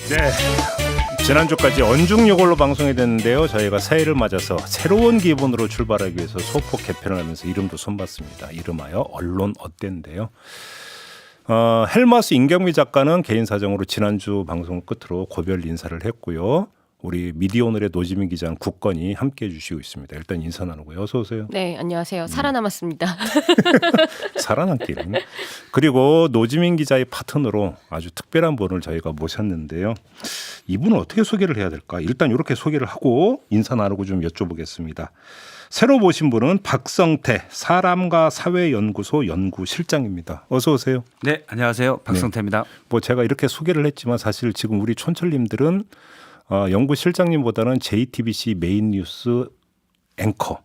네. 지난주까지 언중요걸로 방송이 됐는데요. 저희가 새해를 맞아서 새로운 기분으로 출발하기 위해서 소폭 개편을 하면서 이름도 손봤습니다. 이름하여 언론 어땠는데요. 헬마스 임경미 작가는 개인 사정으로 지난주 방송 끝으로 고별 인사를 했고요. 우리 미디어오늘의 노지민 기자는 굳건히 함께해 주시고 있습니다. 일단 인사 나누고요. 어서 오세요. 네, 안녕하세요. 살아남았습니다. 살아남기는. 그리고 노지민 기자의 파트너로 아주 특별한 분을 저희가 모셨는데요. 이분은 어떻게 소개를 해야 될까? 일단 이렇게 소개를 하고 인사 나누고 좀 여쭤보겠습니다. 새로 모신 분은 박성태 사람과 사회연구소 연구실장입니다. 어서 오세요. 네, 안녕하세요. 박성태입니다. 뭐 제가 이렇게 소개를 했지만 사실 지금 우리 촌철님들은 연구실장님보다는 JTBC 메인 뉴스 앵커로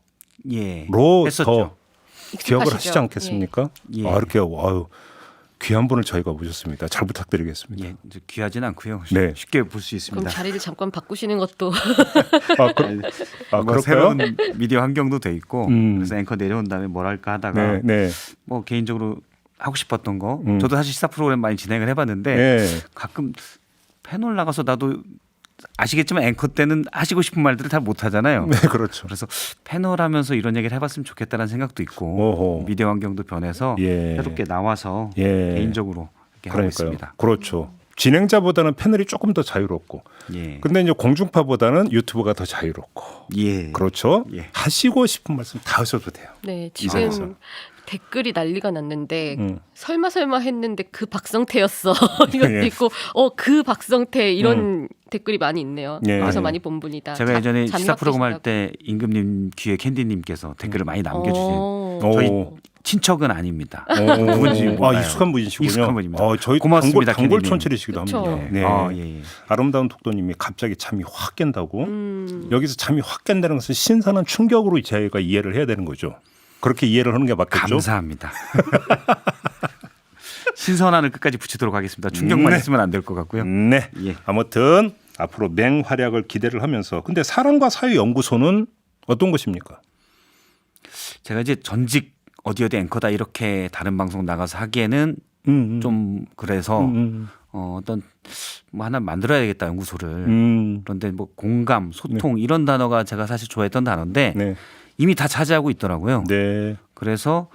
예, 더 했었죠. 기억을 익숙하시죠? 하시지 않겠습니까? 예. 이렇게 귀한 분을 저희가 모셨습니다. 잘 부탁드리겠습니다. 예, 이제 귀하진 않고요. 네. 쉽게 볼 수 그럼 있습니다. 자리를 잠깐 바꾸시는 것도 뭐 그럴까요? 새로운 미디어 환경도 돼 있고 그래서 앵커 내려온 다음에 뭘 할까 하다가 네, 네, 뭐 개인적으로 하고 싶었던 거 음. 저도 사실 시사 프로그램 많이 진행을 해봤는데 네. 가끔 패널 나가서 나도 아시겠지만 앵커 때는 하시고 싶은 말들을 다 못하잖아요. 네, 그렇죠. 그래서 패널 하면서 이런 얘기를 해봤으면 좋겠다는 생각도 있고 오호. 미디어 환경도 변해서 예. 새롭게 나와서 예. 개인적으로 이렇게 하고 그러니까요. 있습니다. 그렇죠. 진행자보다는 패널이 조금 더 자유롭고, 예. 근데 이제 공중파보다는 유튜브가 더 자유롭고, 예. 그렇죠. 예. 하시고 싶은 말씀 다 하셔도 돼요. 네, 이상해서. 지금 댓글이 난리가 났는데 음. 설마 했는데 그 박성태였어. 이것도 예. 있고 그 박성태 이런 댓글이 많이 있네요. 예. 그래서 아, 많이 본 분이다. 제가 예전에 잠이 시사 확 프로그램 할 깨신다고. 때 임금님 귀에 캔디님께서 댓글을 많이 남겨주신 오. 저희 친척은 아닙니다. 오. 누군지 몰라요. 익숙한 분이시군요. 익숙한 분입니다. 저희 고맙습니다, 단골 캔디님. 촌철이시기도 그쵸. 합니다. 네. 예, 예. 아름다운 독도님이 갑자기 잠이 확 깬다고. 여기서 잠이 확 깬다는 것은 신선한 충격으로 저희가 이해를 해야 되는 거죠. 그렇게 이해를 하는 게 맞겠죠. 감사합니다. 신선한을 끝까지 붙이도록 하겠습니다. 충격만 네. 있으면 안 될 것 같고요. 네. 예. 아무튼 앞으로 맹활약을 기대를 하면서 근데 사람과 사회 연구소는 어떤 것입니까? 제가 이제 전직 어디 앵커다 이렇게 다른 방송 나가서 하기에는 좀 그래서 어떤 뭐 하나 만들어야겠다 연구소를. 그런데 뭐 공감, 소통 이런 단어가 제가 사실 좋아했던 단어인데 네. 이미 다 차지하고 있더라고요. 네. 그래서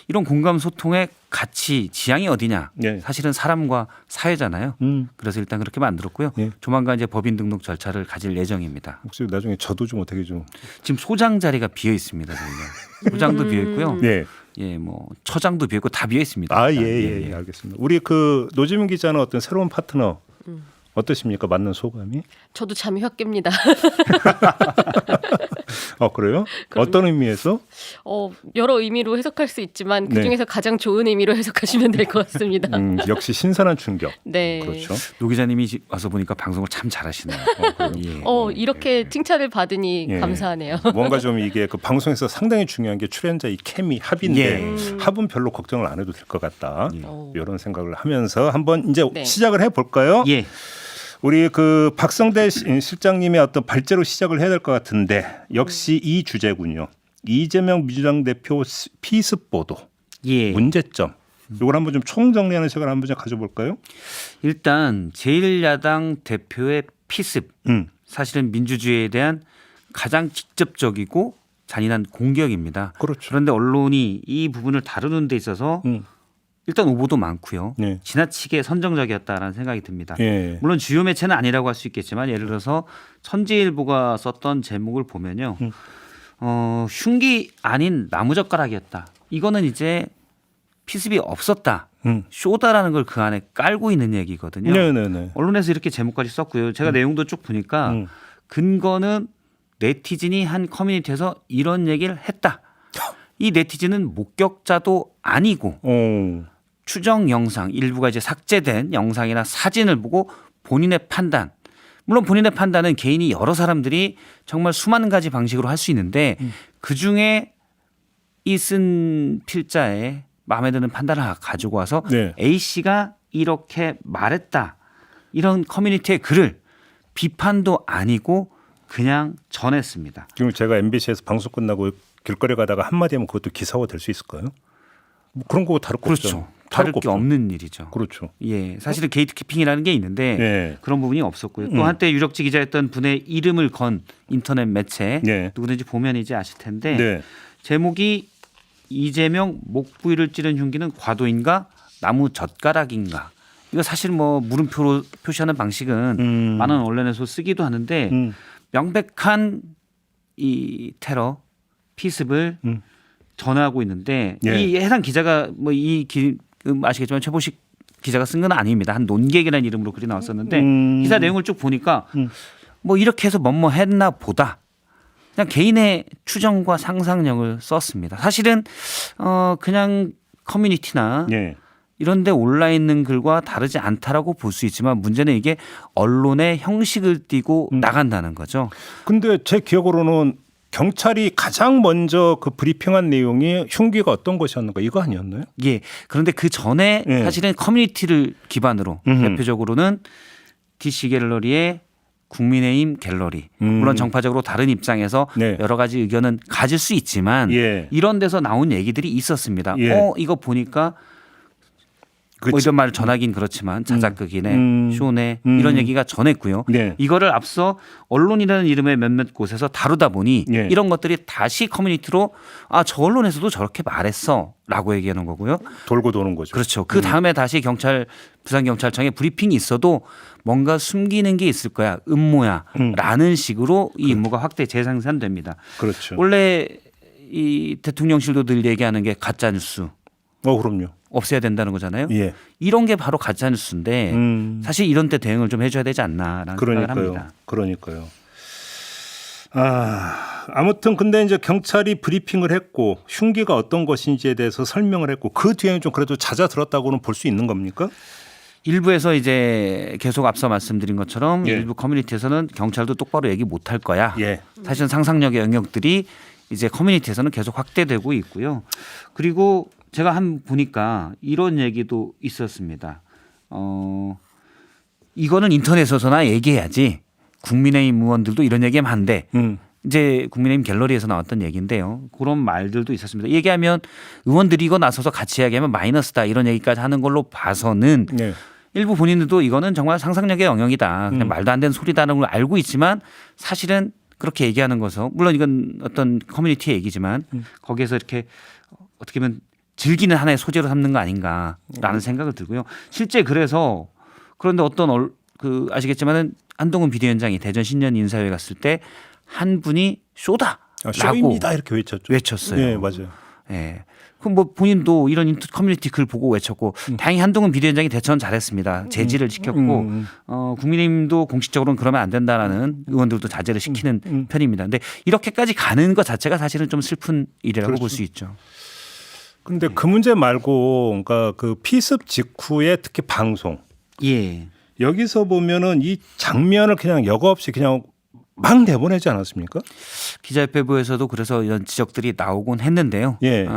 이런 공감 소통의 가치 지향이 어디냐? 네. 사실은 사람과 사회잖아요. 그래서 일단 그렇게 만들었고요. 네. 조만간 이제 법인 등록 절차를 가질 예정입니다. 혹시 나중에 저도 좀 어떻게 좀 지금 소장 자리가 비어 있습니다. 저희가. 소장도 비어 있고요. 네. 예, 뭐 처장도 비어 있고 다 비어 있습니다. 아, 예, 일단. 예, 예, 알겠습니다. 우리 그 노지민 기자는 어떤 새로운 파트너 어떠십니까? 맞는 소감이? 저도 잠이 확 깹니다. 그래요? 그럼요. 어떤 의미에서? 여러 의미로 해석할 수 있지만 네. 그중에서 가장 좋은 의미로 해석하시면 될 것 같습니다. 역시 신선한 충격. 네. 그렇죠. 노 기자님이 와서 보니까 방송을 참 잘하시네요. 예. 이렇게 칭찬을 받으니 예. 감사하네요. 뭔가 좀 이게 그 방송에서 상당히 중요한 게 출연자 이 케미 합인데 예. 합은 별로 걱정을 안 해도 될 것 같다. 예. 이런 생각을 하면서 한번 이제 네. 시작을 해볼까요? 예. 우리 그 박성대 실장님의 어떤 발제로 시작을 해야 될 것 같은데 역시 이 주제군요. 이재명 민주당 대표 피습 보도 예. 문제점. 이걸 한번 좀 총정리하는 시간을 한번 좀 가져볼까요? 일단 제1야당 대표의 피습 사실은 민주주의에 대한 가장 직접적이고 잔인한 공격입니다. 그렇죠. 그런데 언론이 이 부분을 다루는 데 있어서 일단 오보도 많고요. 네. 지나치게 선정적이었다라는 생각이 듭니다. 예. 물론 주요 매체는 아니라고 할 수 있겠지만 예를 들어서 천지일보가 썼던 제목을 보면요. 흉기 아닌 나무젓가락이었다. 이거는 이제 피습이 없었다. 쇼다라는 걸 그 안에 깔고 있는 얘기거든요. 네네네. 언론에서 이렇게 제목까지 썼고요. 제가 내용도 쭉 보니까 근거는 네티즌이 한 커뮤니티에서 이런 얘기를 했다. 이 네티즌은 목격자도 아니고 추정 영상 일부가 이제 삭제된 영상이나 사진을 보고 본인의 판단. 물론 본인의 판단은 개인이 여러 사람들이 정말 수많은 가지 방식으로 할 수 있는데 그중에 이 쓴 필자의 마음에 드는 판단을 가지고 와서 네. A 씨가 이렇게 말했다. 이런 커뮤니티의 글을 비판도 아니고 그냥 전했습니다. 지금 제가 MBC에서 방송 끝나고 길거리 가다가 한마디 하면 그것도 기사화 될 수 있을까요? 뭐 그런 거 다를 거 그렇죠. 없잖아요. 다를 거 게 없죠. 없는 일이죠. 그렇죠. 예, 사실은 게이트키핑이라는 게 있는데 예. 그런 부분이 없었고요. 또 한때 유력지 기자였던 분의 이름을 건 인터넷 매체 네. 누구든지 보면 이제 아실 텐데 네. 제목이 이재명 목 부위를 찌른 흉기는 과도인가 나무 젓가락인가. 이거 사실 뭐 물음표로 표시하는 방식은 많은 언론에서 쓰기도 하는데 명백한 이 테러 피습을 전하고 있는데 예. 이 해당 기자가 뭐 아시겠지만 최보식 기자가 쓴 건 아닙니다. 한 논객이라는 이름으로 글이 나왔었는데 기사 내용을 쭉 보니까 뭐 이렇게 해서 뭐뭐 했나 보다. 그냥 개인의 추정과 상상력을 썼습니다. 사실은 그냥 커뮤니티나 예. 이런 데 올라 있는 글과 다르지 않다라고 볼 수 있지만 문제는 이게 언론의 형식을 띠고 나간다는 거죠. 근데 제 기억으로는 경찰이 가장 먼저 그 브리핑한 내용이 흉기가 어떤 것이었는가 이거 아니었나요? 예. 그런데 그 전에 예. 사실은 커뮤니티를 기반으로 대표적으로는 DC 갤러리의 국민의힘 갤러리 물론 정파적으로 다른 입장에서 네. 여러 가지 의견은 가질 수 있지만 예. 이런 데서 나온 얘기들이 있었습니다. 예. 이거 보니까 뭐 그치. 이런 말을 전하긴 그렇지만 자작극이네, 쇼네 이런 얘기가 전했고요. 네. 이거를 앞서 언론이라는 이름의 몇몇 곳에서 다루다 보니 예. 이런 것들이 다시 커뮤니티로 저 언론에서도 저렇게 말했어라고 얘기하는 거고요. 돌고 도는 거죠. 그렇죠. 그 다음에 다시 부산경찰청에 브리핑이 있어도 뭔가 숨기는 게 있을 거야. 음모야라는 식으로 이 음모가 확대 재생산됩니다. 그렇죠. 원래 이 대통령실도 늘 얘기하는 게 가짜 뉴스 그럼요. 없애야 된다는 거잖아요. 예. 이런 게 바로 가짜 뉴스인데 사실 이런 때 대응을 좀 해줘야 되지 않나라는 생각을 합니다. 그러니까요. 아무튼 근데 이제 경찰이 브리핑을 했고 흉기가 어떤 것인지에 대해서 설명을 했고 그 뒤에는 좀 그래도 잦아들었다고는 볼 수 있는 겁니까? 일부에서 이제 계속 앞서 말씀드린 것처럼 예. 일부 커뮤니티에서는 경찰도 똑바로 얘기 못할 거야. 예. 사실은 상상력의 영역들이 이제 커뮤니티에서는 계속 확대되고 있고요. 그리고 제가 보니까 이런 얘기도 있었습니다. 이거는 인터넷에서나 얘기해야지. 국민의힘 의원들도 이런 얘기하면 안 돼. 이제 국민의힘 갤러리에서 나왔던 얘기인데요. 그런 말들도 있었습니다. 얘기하면 의원들이 이거 나서서 같이 이야기하면 마이너스다 이런 얘기까지 하는 걸로 봐서는 네. 일부 본인들도 이거는 정말 상상력의 영역이다. 그냥 말도 안 되는 소리다라는 걸 알고 있지만 사실은 그렇게 얘기하는 것은 물론 이건 어떤 커뮤니티의 얘기지만 거기에서 이렇게 어떻게 보면 즐기는 하나의 소재로 삼는 거 아닌가라는 생각을 들고요. 실제 그런데 어떤 아시겠지만은 한동훈 비대위원장이 대전 신년 인사회에 갔을 때 한 분이 쇼다라고 쇼입니다 이렇게 외쳤어요. 네, 맞아요. 예. 그럼 뭐 본인도 이런 커뮤니티 글 보고 외쳤고 다행히 한동훈 비대위원장이 대처는 잘했습니다. 제지를 시켰고 국민의힘도 공식적으로는 그러면 안 된다라는 의원들도 자제를 시키는 편입니다. 근데 이렇게까지 가는 것 자체가 사실은 좀 슬픈 일이라고 그렇죠. 볼 수 있죠. 근데 그 문제 말고 그러니까 그 피습 직후에 특히 방송 예. 여기서 보면은 이 장면을 그냥 여과 없이 그냥 막 내보내지 않았습니까? 기자협회부에서도 그래서 이런 지적들이 나오곤 했는데요. 예.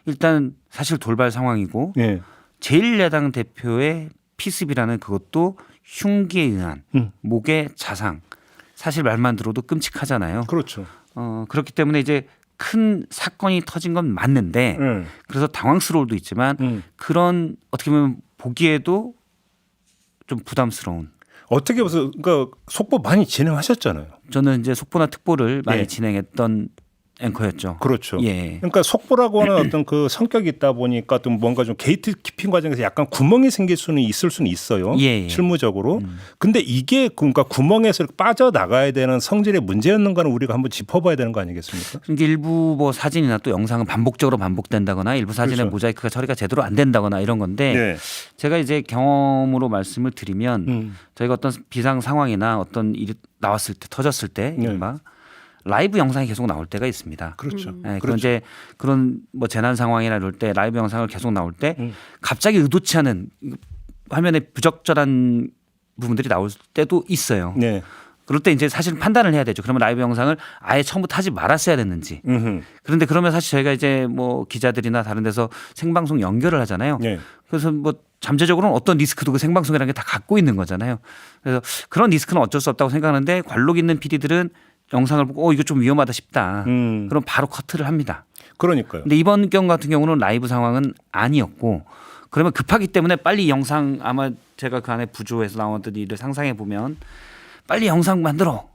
일단 사실 돌발 상황이고 예. 제1야당 대표의 피습이라는 그것도 흉기에 의한 목의 자상. 사실 말만 들어도 끔찍하잖아요. 그렇죠. 그렇기 때문에 이제 큰 사건이 터진 건 맞는데 그래서 당황스러울도 있지만 그런 어떻게 보면 보기에도 좀 부담스러운. 어떻게 보세요? 그러니까 속보 많이 진행하셨잖아요. 저는 이제 속보나 특보를 많이 예. 진행했던 앵커였죠. 그렇죠. 예. 그러니까 속보라고 하는 어떤 그 성격이 있다 보니까 또 뭔가 좀 게이트 키핑 과정에서 약간 구멍이 생길 수는 있어요. 예. 실무적으로. 근데 이게 그러니까 구멍에서 빠져나가야 되는 성질의 문제였는가는 우리가 한번 짚어봐야 되는 거 아니겠습니까? 그러니까 일부 뭐 사진이나 또 영상은 반복적으로 반복된다거나 일부 사진의 그렇죠. 모자이크가 처리가 제대로 안 된다거나 이런 건데 네. 제가 이제 경험으로 말씀을 드리면 저희가 어떤 비상 상황이나 어떤 일이 나왔을 때 터졌을 때 이른바 라이브 영상이 계속 나올 때가 있습니다. 그렇죠. 네, 그렇죠. 이제 그런 뭐 재난 상황이나 이럴 때 라이브 영상을 계속 나올 때 갑자기 의도치 않은 화면에 부적절한 부분들이 나올 때도 있어요. 네. 그럴 때 이제 사실 판단을 해야 되죠. 그러면 라이브 영상을 아예 처음부터 하지 말았어야 됐는지. 그런데 그러면 사실 저희가 이제 뭐 기자들이나 다른 데서 생방송 연결을 하잖아요. 네. 그래서 뭐 잠재적으로는 어떤 리스크도 그 생방송이라는 게 다 갖고 있는 거잖아요. 그래서 그런 리스크는 어쩔 수 없다고 생각하는데 관록 있는 PD들은 영상을 보고 이거 좀 위험하다 싶다. 그럼 바로 커트를 합니다. 그러니까요. 근데 이번 경우 같은 경우는 라이브 상황은 아니었고 그러면 급하기 때문에 빨리 영상 아마 제가 그 안에 부조에서 나왔던 일을 상상해 보면 빨리 영상 만들어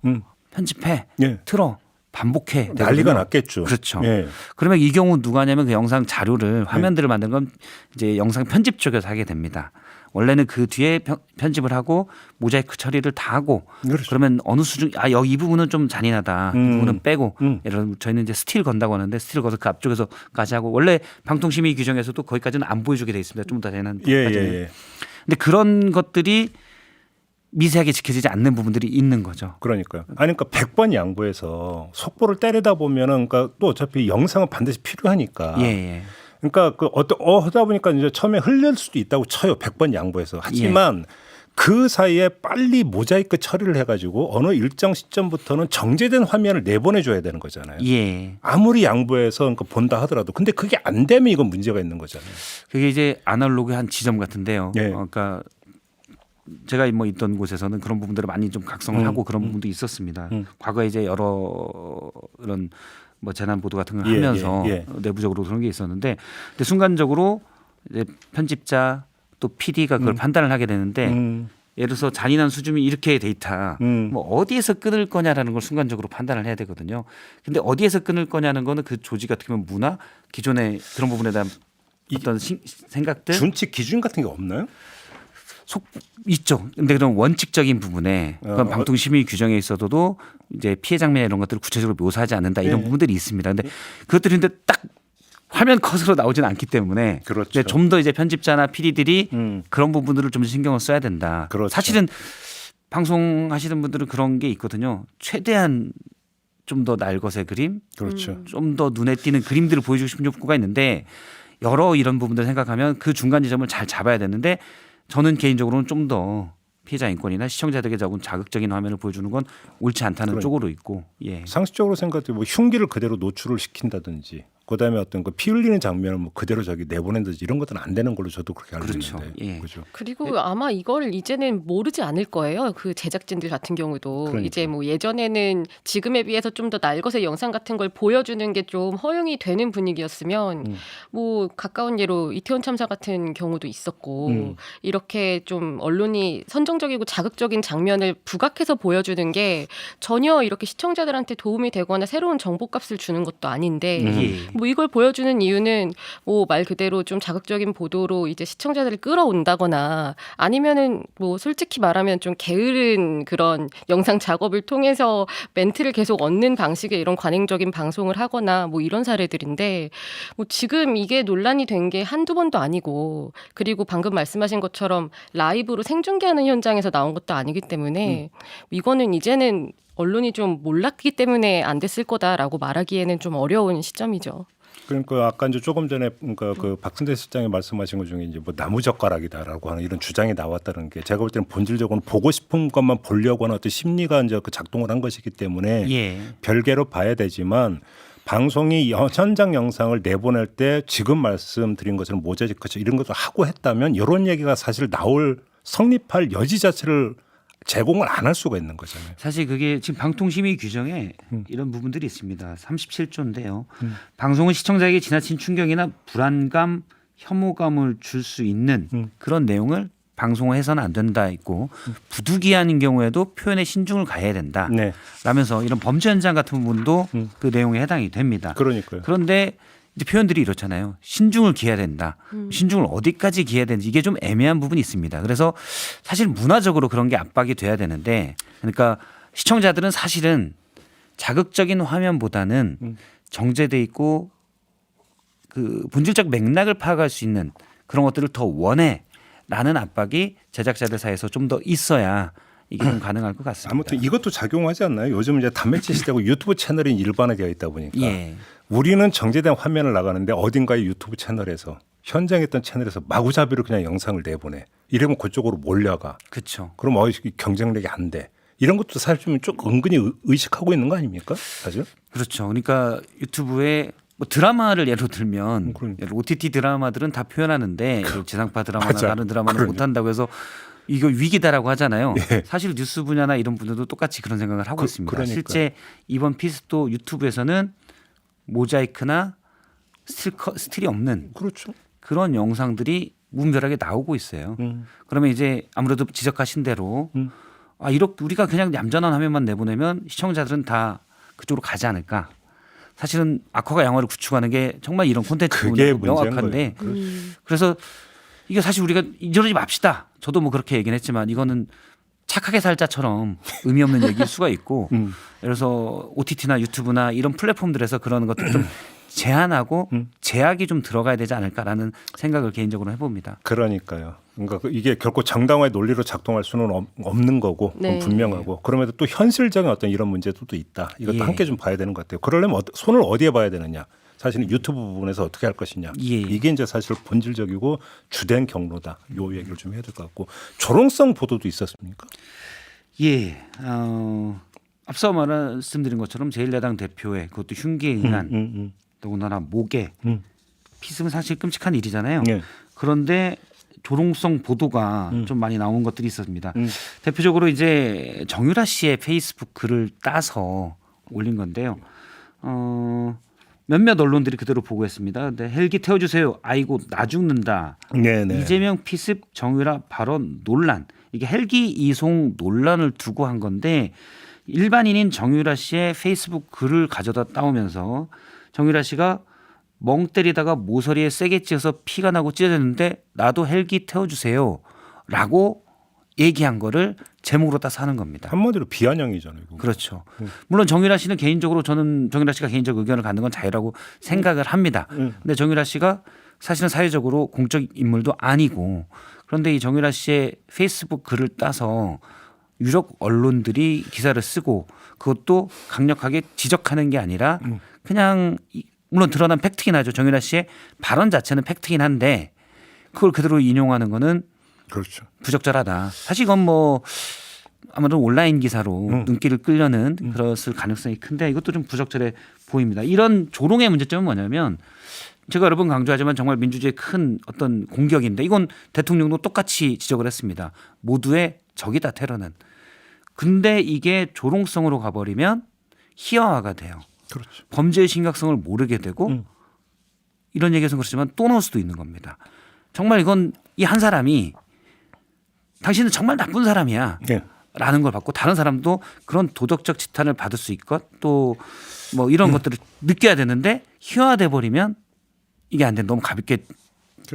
편집해 예. 틀어 반복해 난리가 되거든요. 났겠죠. 그렇죠. 예. 그러면 이 경우 누가 하냐면 그 영상 자료를 화면들을 만드는 건 이제 영상 편집 쪽에서 하게 됩니다. 원래는 그 뒤에 편집을 하고 모자이크 처리를 다 하고 그렇죠. 그러면 어느 수준 여기 이 부분은 좀 잔인하다. 이 부분은 빼고 예를 들어 저희는 이제 스틸 건다고 하는데 스틸 거서 그 앞쪽에서까지 하고 원래 방통심의 규정에서도 거기까지는 안 보여주게 돼 있습니다. 좀 더 잔인한 예, 부분까지는. 예. 근데 그런 것들이 미세하게 지켜지지 않는 부분들이 있는 거죠. 그러니까요. 아니 그러니까 100번 양보해서 속보를 때리다 보면은 그러니까 또 어차피 영상은 반드시 필요하니까. 예, 예. 그러니까 그 하다 보니까 이제 처음에 흘릴 수도 있다고 쳐요. 100번 양보해서. 하지만 그 사이에 빨리 모자이크 처리를 해가지고 어느 일정 시점부터는 정제된 화면을 내보내줘야 되는 거잖아요. 예. 아무리 양보해서 그러니까 본다 하더라도 근데 그게 안 되면 이건 문제가 있는 거잖아요. 그게 이제 아날로그 한 지점 같은데요. 예. 그러니까 제가 뭐 있던 곳에서는 그런 부분들을 많이 좀 각성을 하고 그런 부분도 있었습니다. 과거에 이제 여러 이런 뭐 재난 보도 같은 걸 예, 하면서 예, 예. 내부적으로 그런 게 있었는데 근데 순간적으로 이제 편집자 또 PD가 그걸 판단을 하게 되는데 예를 들어서 잔인한 수준이 이렇게 돼 있다. 뭐 어디에서 끊을 거냐라는 걸 순간적으로 판단을 해야 되거든요. 근데 어디에서 끊을 거냐는 거는 그 조직 어떻게 보면 문화 기존의 그런 부분에 대한 어떤 생각들 준칙 기준 같은 게 없나요? 있죠. 근데 그런 원칙적인 부분에 그건 방통심의 규정에 있어도 이제 피해 장면 이런 것들을 구체적으로 묘사하지 않는다 이런 부분들이 있습니다. 근데 그것들이 근데 딱 화면 컷으로 나오지는 않기 때문에 그렇죠. 좀 더 이제 편집자나 PD들이 그런 부분들을 좀 신경을 써야 된다. 그렇죠. 사실은 방송하시는 분들은 그런 게 있거든요. 최대한 좀 더 날것의 그림, 그렇죠. 좀 더 눈에 띄는 그림들을 보여주고 싶은 욕구가 있는데 여러 이런 부분들을 생각하면 그 중간 지점을 잘 잡아야 되는데 저는 개인적으로는 좀 더 피해자 인권이나 시청자들에게 조금 자극적인 화면을 보여주는 건 옳지 않다는 쪽으로 있고 예. 상식적으로 생각해 뭐 흉기를 그대로 노출을 시킨다든지 그다음에 어떤 그 피 흘리는 장면을 뭐 그대로 저기 내보낸다든지 이런 것들은 안 되는 걸로 저도 그렇게 알고 그렇죠. 있는데. 예. 그렇죠. 그리고 아마 이걸 이제는 모르지 않을 거예요. 그 제작진들 같은 경우도 그러니까. 이제 뭐 예전에는 지금에 비해서 좀 더 날것의 영상 같은 걸 보여주는 게 좀 허용이 되는 분위기였으면 뭐 가까운 예로 이태원 참사 같은 경우도 있었고 이렇게 좀 언론이 선정적이고 자극적인 장면을 부각해서 보여주는 게 전혀 이렇게 시청자들한테 도움이 되거나 새로운 정보값을 주는 것도 아닌데 예. 뭐 이걸 보여주는 이유는 뭐 말 그대로 좀 자극적인 보도로 이제 시청자들을 끌어온다거나 아니면은 뭐 솔직히 말하면 좀 게으른 그런 영상 작업을 통해서 멘트를 계속 얻는 방식의 이런 관행적인 방송을 하거나 뭐 이런 사례들인데 뭐 지금 이게 논란이 된 게 한두 번도 아니고 그리고 방금 말씀하신 것처럼 라이브로 생중계하는 현장에서 나온 것도 아니기 때문에 이거는 이제는 언론이 좀 몰랐기 때문에 안 됐을 거다라고 말하기에는 좀 어려운 시점이죠. 그러니까 아까 이제 조금 전에 그러니까 그 박순대 실장이 말씀하신 것 중에 이제 뭐 나무젓가락이다라고 하는 이런 주장이 나왔다는 게 제가 볼 때는 본질적으로 보고 싶은 것만 보려고 하는 어떤 심리가 이제 그 작동을 한 것이기 때문에 예. 별개로 봐야 되지만 방송이 현장 영상을 내보낼 때 지금 말씀드린 것처럼 모자이크 이런 것도 하고 했다면 이런 얘기가 사실 나올 성립할 여지 자체를 제공을 안 할 수가 있는 거잖아요. 사실 그게 지금 방통심의 규정에 이런 부분들이 있습니다. 37조인데요. 방송은 시청자에게 지나친 충격이나 불안감, 혐오감을 줄 수 있는 그런 내용을 방송해서는 안 된다 있고 부득이한 경우에도 표현에 신중을 가해야 된다. 네. 라면서 이런 범죄 현장 같은 부분도 그 내용에 해당이 됩니다. 그러니까요. 그런데 이제 표현들이 이렇잖아요. 신중을 기해야 된다. 신중을 어디까지 기해야 되는지 이게 좀 애매한 부분이 있습니다. 그래서 사실 문화적으로 그런 게 압박이 돼야 되는데 그러니까 시청자들은 사실은 자극적인 화면보다는 정제돼 있고 그 본질적 맥락을 파악할 수 있는 그런 것들을 더 원해라는 압박이 제작자들 사이에서 좀 더 있어야 이게 좀 가능할 것 같습니다. 아무튼 이것도 작용하지 않나요? 요즘 이제 단매체 시대고 유튜브 채널이 일반화되어 있다 보니까 예. 우리는 정제된 화면을 나가는데 어딘가의 유튜브 채널에서 현장에 있던 채널에서 마구잡이로 그냥 영상을 내보내. 이러면 그쪽으로 몰려가. 그렇죠. 그럼 경쟁력이 안 돼. 이런 것도 사실 좀 은근히 의식하고 있는 거 아닙니까? 사실. 그렇죠. 그러니까 유튜브에 뭐 드라마를 예로 들면 OTT 드라마들은 다 표현하는데 지상파 드라마나 맞아. 다른 드라마는 못한다고 해서 이거 위기다라고 하잖아요. 사실 뉴스 분야나 이런 분들도 똑같이 그런 생각을 하고 있습니다. 그러니까요. 실제 이번 피스토 유튜브에서는 모자이크나 스틸이 없는 그렇죠. 그런 영상들이 무분별하게 나오고 있어요. 그러면 이제 아무래도 지적하신 대로 이렇게 우리가 그냥 얌전한 화면만 내보내면 시청자들은 다 그쪽으로 가지 않을까. 사실은 악화가 양화를 구축하는 게 정말 이런 콘텐츠 그게 부분이 명확한데 그래서 이게 사실 우리가 이러지 맙시다. 저도 뭐 그렇게 얘기는 했지만 이거는 착하게 살자처럼 의미 없는 얘기일 수가 있고 예를 들어서 OTT나 유튜브나 이런 플랫폼들에서 그런 것들 좀 제한하고 제약이 좀 들어가야 되지 않을까라는 생각을 개인적으로 해봅니다. 그러니까요. 그러니까 이게 결코 정당화의 논리로 작동할 수는 없는 거고 네. 분명하고 그럼에도 또 현실적인 어떤 이런 문제도 있다. 이것도 예. 함께 좀 봐야 되는 것 같아요. 그러려면 손을 어디에 봐야 되느냐. 사실은 유튜브 부분에서 어떻게 할 것이냐. 예. 이게 이제 사실 본질적이고 주된 경로다. 요 얘기를 좀 해야 될 것 같고 조롱성 보도도 있었습니까? 예. 앞서 말씀드린 것처럼 제1야당 대표의 그것도 흉기에 의한 더군다나 목에 피습은 사실 끔찍한 일이잖아요. 예. 그런데 조롱성 보도가 좀 많이 나온 것들이 있었습니다. 대표적으로 이제 정유라 씨의 페이스북 글을 따서 올린 건데요. 몇몇 언론들이 그대로 보고했습니다. 근데 헬기 태워주세요. 아이고 나 죽는다. 네네. 이재명 피습 정유라 발언 논란. 이게 헬기 이송 논란을 두고 한 건데 일반인인 정유라 씨의 페이스북 글을 가져다 따오면서 정유라 씨가 멍 때리다가 모서리에 세게 찧어서 피가 나고 찢어졌는데 나도 헬기 태워주세요 라고 얘기한 거를 제목으로 따서 하는 겁니다. 한마디로 비아냥이잖아요. 이거. 그렇죠. 물론 정유라 씨는 개인적으로 저는 정유라 씨가 개인적 의견을 갖는 건 자유라고 생각을 합니다. 근데 정유라 씨가 사실은 사회적으로 공적 인물도 아니고 그런데 이 정유라 씨의 페이스북 글을 따서 유력 언론들이 기사를 쓰고 그것도 강력하게 지적하는 게 아니라 그냥 물론 드러난 팩트긴 하죠. 정유라 씨의 발언 자체는 팩트긴 한데 그걸 그대로 인용하는 거는 그렇죠. 부적절하다. 사실 이건 뭐 아마도 온라인 기사로 눈길을 끌려는 그랬을 가능성이 큰데 이것도 좀 부적절해 보입니다. 이런 조롱의 문제점은 뭐냐면 제가 여러 번 강조하지만 정말 민주주의의 큰 어떤 공격인데 이건 대통령도 똑같이 지적을 했습니다. 모두의 적이다 테러는. 근데 이게 조롱성으로 가버리면 희화화가 돼요. 그렇죠. 범죄의 심각성을 모르게 되고 이런 얘기해서 그렇지만 또 나올 수도 있는 겁니다. 정말 이건 이 한 사람이 당신은 정말 나쁜 사람이야 예. 라는 걸 받고 다른 사람도 그런 도덕적 지탄을 받을 수 있고 또 뭐 이런 것들을 느껴야 되는데 희화화돼 버리면 이게 안 돼. 너무 가볍게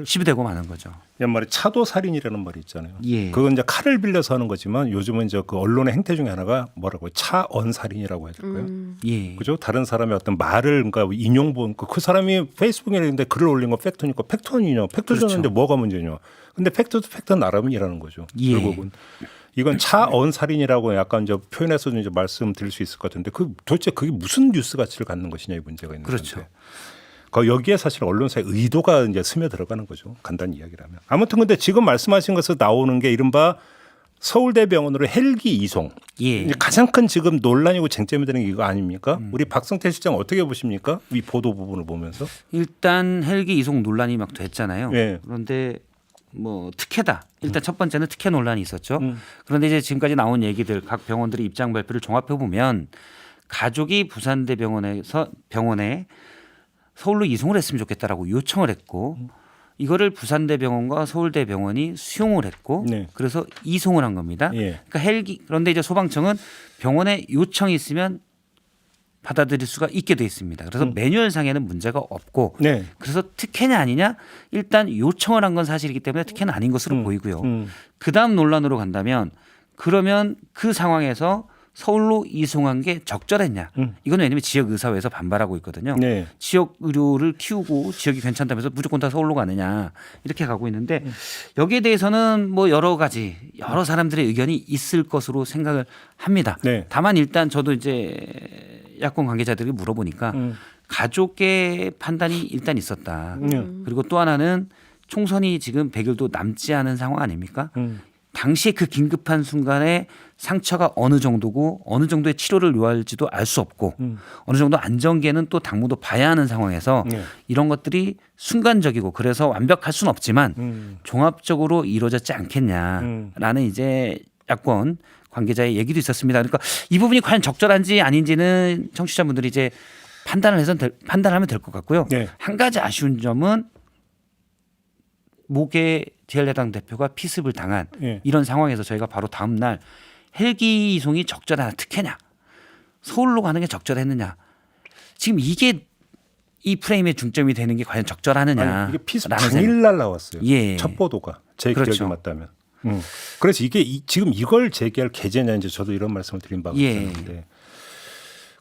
시비되고 마는 거죠. 옛말에 차도 살인이라는 말이 있잖아요. 예. 그건 이제 칼을 빌려서 하는 거지만 요즘은 이제 그 언론의 행태 중에 하나가 뭐라고 차언 살인이라고 해야 될까요? 예. 그죠? 다른 사람의 어떤 말을 그러니까 인용본 그 사람이 페이스북에 있는데 글을 올린 거 팩트니까 팩트 아니냐? 팩트 그렇죠. 줬는데 뭐가 문제냐? 근데 팩트도 팩트 나름이라는 거죠. 예. 결국은 이건 차언 살인이라고 약간 이제 표현해서 이제 말씀드릴 수 있을 것 같은데 그 도대체 그게 무슨 뉴스 가치를 갖는 것이냐 이 문제가 있는 그렇죠. 건데. 그 여기에 사실 언론사의 의도가 이제 스며 들어가는 거죠. 간단히 이야기를 하면. 아무튼 근데 지금 말씀하신 것에서 나오는 게 이른바 서울대병원으로 헬기 이송. 예. 이제 가장 큰 지금 논란이고 쟁점이 되는 게 이거 아닙니까? 우리 박성태 실장 어떻게 보십니까? 이 보도 부분을 보면서. 일단 헬기 이송 논란이 막 됐잖아요. 예. 그런데 뭐 특혜다. 일단 첫 번째는 특혜 논란이 있었죠. 그런데 이제 지금까지 나온 얘기들 각 병원들의 입장 발표를 종합해 보면 가족이 부산대병원에 서울로 이송을 했으면 좋겠다라고 요청을 했고 이거를 부산대병원과 서울대병원이 수용을 했고 네. 그래서 이송을 한 겁니다. 예. 그러니까 헬기 그런데 이제 소방청은 병원에 요청이 있으면 받아들일 수가 있게 돼 있습니다. 그래서 매뉴얼상에는 문제가 없고 네. 그래서 특혜냐 아니냐 일단 요청을 한 건 사실이기 때문에 특혜는 아닌 것으로 보이고요. 그다음 논란으로 간다면 그러면 그 상황에서 서울로 이송한 게 적절했냐. 이건 왜냐하면 지역의사회에서 반발하고 있거든요. 네. 지역 의료를 키우고 지역이 괜찮다면서 무조건 다 서울로 가느냐 이렇게 가고 있는데 여기에 대해서는 뭐 여러 가지 여러 사람들의 의견이 있을 것으로 생각을 합니다. 네. 다만 일단 저도 이제 야권 관계자들에게 물어보니까 가족의 판단이 일단 있었다. 그리고 또 하나는 총선이 지금 100일도 남지 않은 상황 아닙니까? 당시에 그 긴급한 순간에 상처가 어느 정도고 어느 정도의 치료를 요할지도 알 수 없고 어느 정도 안정기에는 또 당무도 봐야 하는 상황에서 네. 이런 것들이 순간적이고 그래서 완벽할 수는 없지만 종합적으로 이루어졌지 않겠냐라는 이제 야권 관계자의 얘기도 있었습니다. 그러니까 이 부분이 과연 적절한지 아닌지는 청취자분들이 이제 판단하면 될 것 같고요. 네. 한 가지 아쉬운 점은 모계 제1야당 대표가 피습을 당한 예. 이런 상황에서 저희가 바로 다음 날 헬기 이송이 적절한 특혜냐, 서울로 가는 게 적절했느냐, 지금 이게 이 프레임의 중점이 되는 게 과연 적절하느냐. 아니, 이게 피습 당일날 나왔어요. 예. 첫 보도가 제 그렇죠. 기억이 맞다면. 그래서 이게 지금 이걸 제기할 계제냐 이제 저도 이런 말씀을 드린 바가 예. 있는데.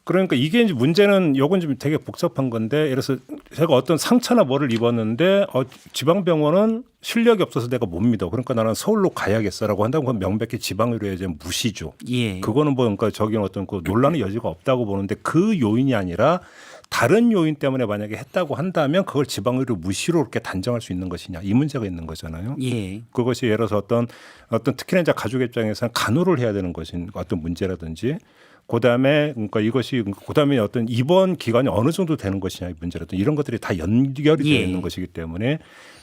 그러니까 이게 이제 문제는 요건 좀 되게 복잡한 건데, 예를 들어서 제가 어떤 상처나 뭐를 입었는데 지방병원은 실력이 없어서 내가 못 믿어. 그러니까 나는 서울로 가야겠어라고 한다면 그건 명백히 지방의료에 대한 무시죠. 예. 그거는 뭐 그러니까 저기는 어떤 그 논란의 여지가 없다고 보는데, 그 요인이 아니라 다른 요인 때문에 만약에 했다고 한다면 그걸 지방의료 무시로 이렇게 단정할 수 있는 것이냐, 이 문제가 있는 거잖아요. 예. 그것이 예를 들어서 어떤 특히나 이제 가족 입장에서는 간호를 해야 되는 것인 어떤 문제라든지, 그다음에 그러니까 이것이 그다음에 어떤 입원 기간이 어느 정도 되는 것이냐 이 문제라든지, 이런 것들이 다 연결이 되어 예. 있는 것이기 때문에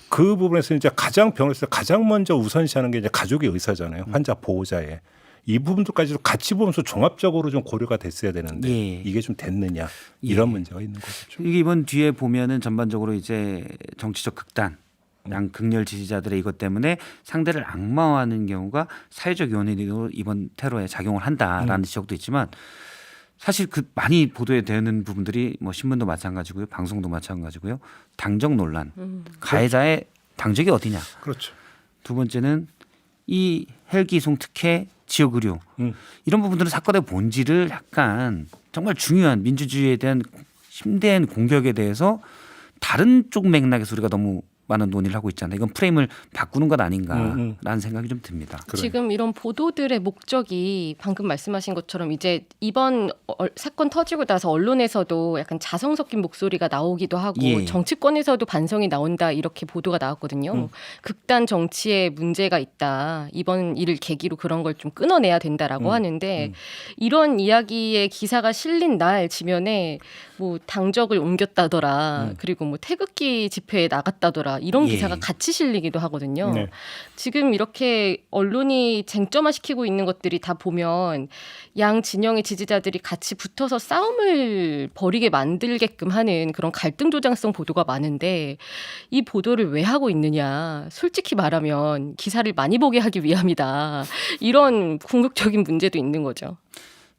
그 부분에서 이제 가장 병원에서 가장 먼저 우선시하는 게 이제 가족의 의사잖아요. 환자 보호자의. 이 부분도까지도 같이 보면서 종합적으로 좀 고려가 됐어야 되는데 예. 이게 좀 됐느냐, 이런 예. 문제가 있는 거죠. 이게 이번 뒤에 보면은 전반적으로 이제 정치적 극단, 양극렬 지지자들의 이것 때문에 상대를 악마화하는 경우가 사회적 요인으로 이번 테러에 작용을 한다라는 지적도 있지만, 사실 그 많이 보도에 되는 부분들이 뭐 신문도 마찬가지고요, 방송도 마찬가지고요. 당적 논란, 가해자의 당적이 어디냐. 그렇죠. 두 번째는 이 헬기 이송 특혜, 지역 의료, 이런 부분들은 사건의 본질을 약간 정말 중요한 민주주의에 대한 심대한 공격에 대해서 다른 쪽 맥락에서 우리가 너무 많은 논의를 하고 있잖아요. 이건 프레임을 바꾸는 것 아닌가라는 생각이 좀 듭니다. 지금 이런 보도들의 목적이 방금 말씀하신 것처럼 이제 이번 사건 터지고 나서 언론에서도 약간 자성 섞인 목소리가 나오기도 하고 예. 정치권에서도 반성이 나온다, 이렇게 보도가 나왔거든요. 극단 정치에 문제가 있다, 이번 일을 계기로 그런 걸 좀 끊어내야 된다라고 하는데, 이런 이야기의 기사가 실린 날 지면에 뭐 당적을 옮겼다더라, 그리고 뭐 태극기 집회에 나갔다더라, 이런 예. 기사가 같이 실리기도 하거든요. 네. 지금 이렇게 언론이 쟁점화시키고 있는 것들이 다 보면 양 진영의 지지자들이 같이 붙어서 싸움을 벌이게 만들게끔 하는 그런 갈등 조장성 보도가 많은데, 이 보도를 왜 하고 있느냐, 솔직히 말하면 기사를 많이 보게 하기 위함이다, 이런 궁극적인 문제도 있는 거죠.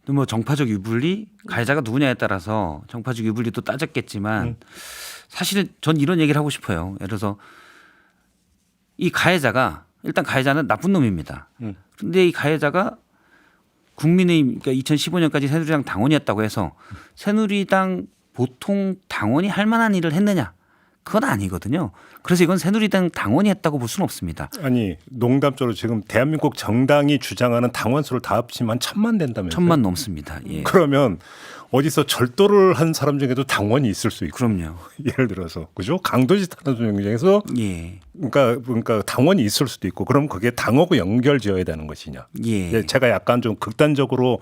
또 뭐 정파적 유불리, 가해자가 누구냐에 따라서 정파적 유불리도 따졌겠지만 사실은 전 이런 얘기를 하고 싶어요. 예를 들어서 이 가해자가, 일단 가해자는 나쁜 놈입니다. 그런데 이 가해자가 국민의힘, 그러니까 2015년까지 새누리당 당원이었다고 해서 새누리당 보통 당원이 할 만한 일을 했느냐? 그건 아니거든요. 그래서 이건 새누리당 당원이 했다고 볼 수는 없습니다. 아니, 농담적으로 지금 대한민국 정당이 주장하는 당원 수를 다 합치면 1,000만 된다면서요? 1,000만 넘습니다. 예. 그러면 어디서 절도를 한 사람 중에도 당원이 있을 수 있고, 그럼요. 예를 들어서 그죠? 강도짓 하는 분 중에서 예. 그러니까 당원이 있을 수도 있고, 그럼 그게 당하고 연결지어야 되는 것이냐? 예. 제가 약간 좀 극단적으로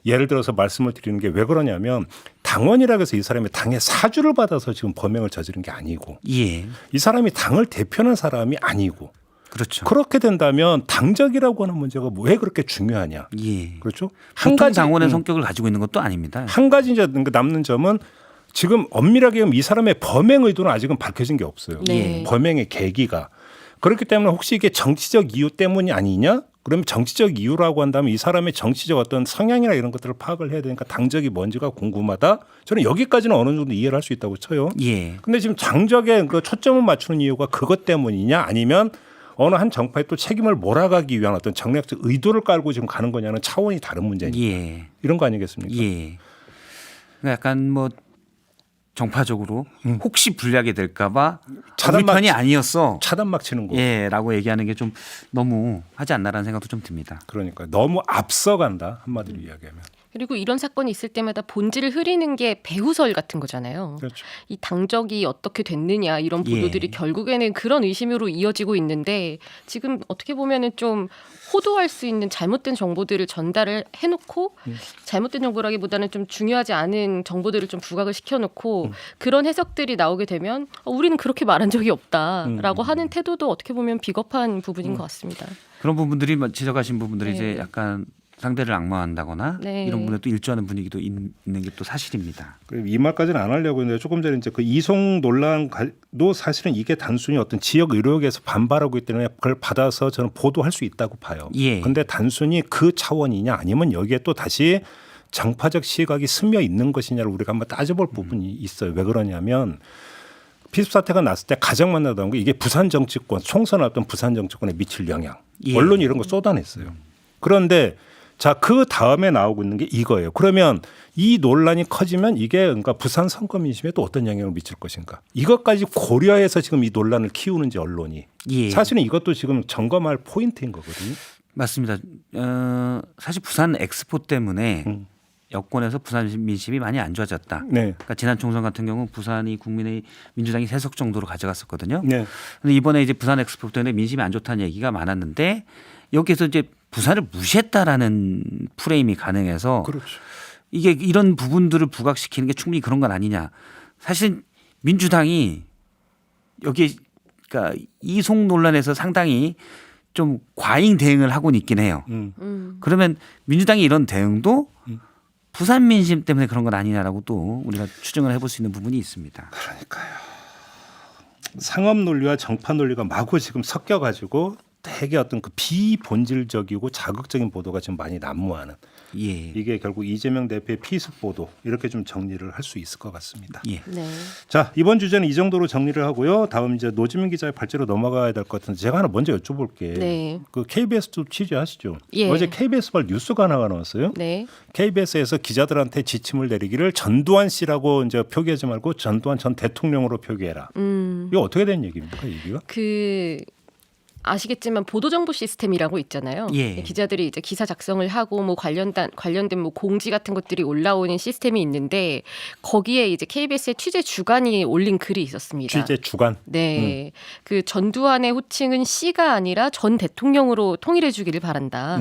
예를 들어서 말씀을 드리는 게 왜 그러냐면, 당원이라고 해서 이 사람이 당의 사주를 받아서 지금 범행을 저지른 게 아니고, 예. 이 사람이 당을 대표하는 사람이 아니고, 그렇죠. 그렇게 된다면 당적이라고 하는 문제가 왜 그렇게 중요하냐? 예. 그렇죠? 보통 당원의 성격을 가지고 있는 것도 아닙니다. 한 가지 이제 남는 점은, 지금 엄밀하게 보면 이 사람의 범행 의도는 아직은 밝혀진 게 없어요. 네. 범행의 계기가. 그렇기 때문에 혹시 이게 정치적 이유 때문이 아니냐? 그러면 정치적 이유라고 한다면 이 사람의 정치적 어떤 성향이나 이런 것들을 파악을 해야 되니까 당적이 뭔지가 궁금하다. 저는 여기까지는 어느 정도 이해를 할 수 있다고 쳐요. 예. 근데 지금 당적에 그 초점을 맞추는 이유가 그것 때문이냐, 아니면 어느 한 정파에 또 책임을 몰아가기 위한 어떤 정략적 의도를 깔고 지금 가는 거냐는 차원이 다른 문제니까. 예. 이런 거 아니겠습니까? 예. 그러니까 약간 뭐 정파적으로 혹시 불리하게 될까봐 우리 편이 아니었어. 차단막 치는 거. 예라고 얘기하는 게 좀 너무 하지 않나라는 생각도 좀 듭니다. 그러니까 너무 앞서간다, 한마디로 이야기하면. 그리고 이런 사건이 있을 때마다 본질을 흐리는 게 배후설 같은 거잖아요. 그렇죠. 이 당적이 어떻게 됐느냐, 이런 보도들이 예. 결국에는 그런 의심으로 이어지고 있는데, 지금 어떻게 보면은 좀 호도할 수 있는 잘못된 정보들을 전달을 해놓고, 잘못된 정보라기보다는 좀 중요하지 않은 정보들을 좀 부각을 시켜놓고 그런 해석들이 나오게 되면 우리는 그렇게 말한 적이 없다라고 하는 태도도 어떻게 보면 비겁한 부분인 것 같습니다. 그런 부분들이 지적하신 부분들이 네. 이제 약간 상대를 악마한다거나 네. 이런 부분에 또 일조하는 분위기도 있는 게 또 사실입니다. 이 말까지는 안 하려고 했는데 조금 전에 이제 그 이송 논란도 사실은 이게 단순히 어떤 지역 의료계에서 반발하고 있기 때문에 그걸 받아서 저는 보도할 수 있다고 봐요. 예. 근데 단순히 그 차원이냐 아니면 여기에 또 다시 정파적 시각이 스며 있는 것이냐를 우리가 한번 따져볼 부분이 있어요. 왜 그러냐면 피습 사태가 났을 때 가장 만나던 게 이게 부산 정치권 총선 어떤 부산 정치권에 미칠 영향. 예. 언론이 이런 거 쏟아냈어요. 그런데 자, 그 다음에 나오고 있는 게 이거예요. 그러면 이 논란이 커지면 이게 그러니까 부산 선거 민심에 또 어떤 영향을 미칠 것인가. 이것까지 고려해서 지금 이 논란을 키우는지 언론이. 예. 사실은 이것도 지금 점검할 포인트인 거거든요. 맞습니다. 사실 부산 엑스포 때문에 여권에서 부산 민심이 많이 안 좋아졌다. 네. 그러니까 지난 총선 같은 경우 부산이 국민의 민주당이 3석 정도로 가져갔었거든요. 네. 근데 이번에 이제 부산 엑스포 때문에 민심이 안 좋다는 얘기가 많았는데 여기에서 이제 부산을 무시했다라는 프레임이 가능해서 그렇죠. 이게 이런 부분들을 부각시키는 게 충분히 그런 건 아니냐. 사실 민주당이 여기에 그러니까 이송 논란에서 상당히 좀 과잉 대응을 하고는 있긴 해요. 그러면 민주당의 이런 대응도 부산 민심 때문에 그런 건 아니냐라고 또 우리가 추정을 해볼 수 있는 부분이 있습니다. 그러니까요. 상업 논리와 정파 논리가 마구 지금 섞여가지고 되게 어떤 그 비본질적이고 자극적인 보도가 지금 많이 난무하는 예. 이게 결국 이재명 대표의 피습 보도 이렇게 좀 정리를 할 수 있을 것 같습니다. 예. 네. 자, 이번 주제는 이 정도로 정리를 하고요. 다음 이제 노지민 기자의 발제로 넘어가야 될 것 같은데 제가 하나 먼저 여쭤볼게. 네. 그 KBS도 취재하시죠? 예. 어제 KBS발 뉴스가 하나가 나왔어요. 네. KBS에서 기자들한테 지침을 내리기를 전두환 씨라고 이제 표기하지 말고 전두환 전 대통령으로 표기해라. 이거 어떻게 된 얘기입니까, 얘기가? 그 아시겠지만 보도정보 시스템이라고 있잖아요. 예. 기자들이 이제 기사 작성을 하고 뭐 관련된 뭐 공지 같은 것들이 올라오는 시스템이 있는데 거기에 이제 KBS의 취재 주간이 올린 글이 있었습니다. 취재 주간. 네, 그 전두환의 호칭은 씨가 아니라 전 대통령으로 통일해 주기를 바란다.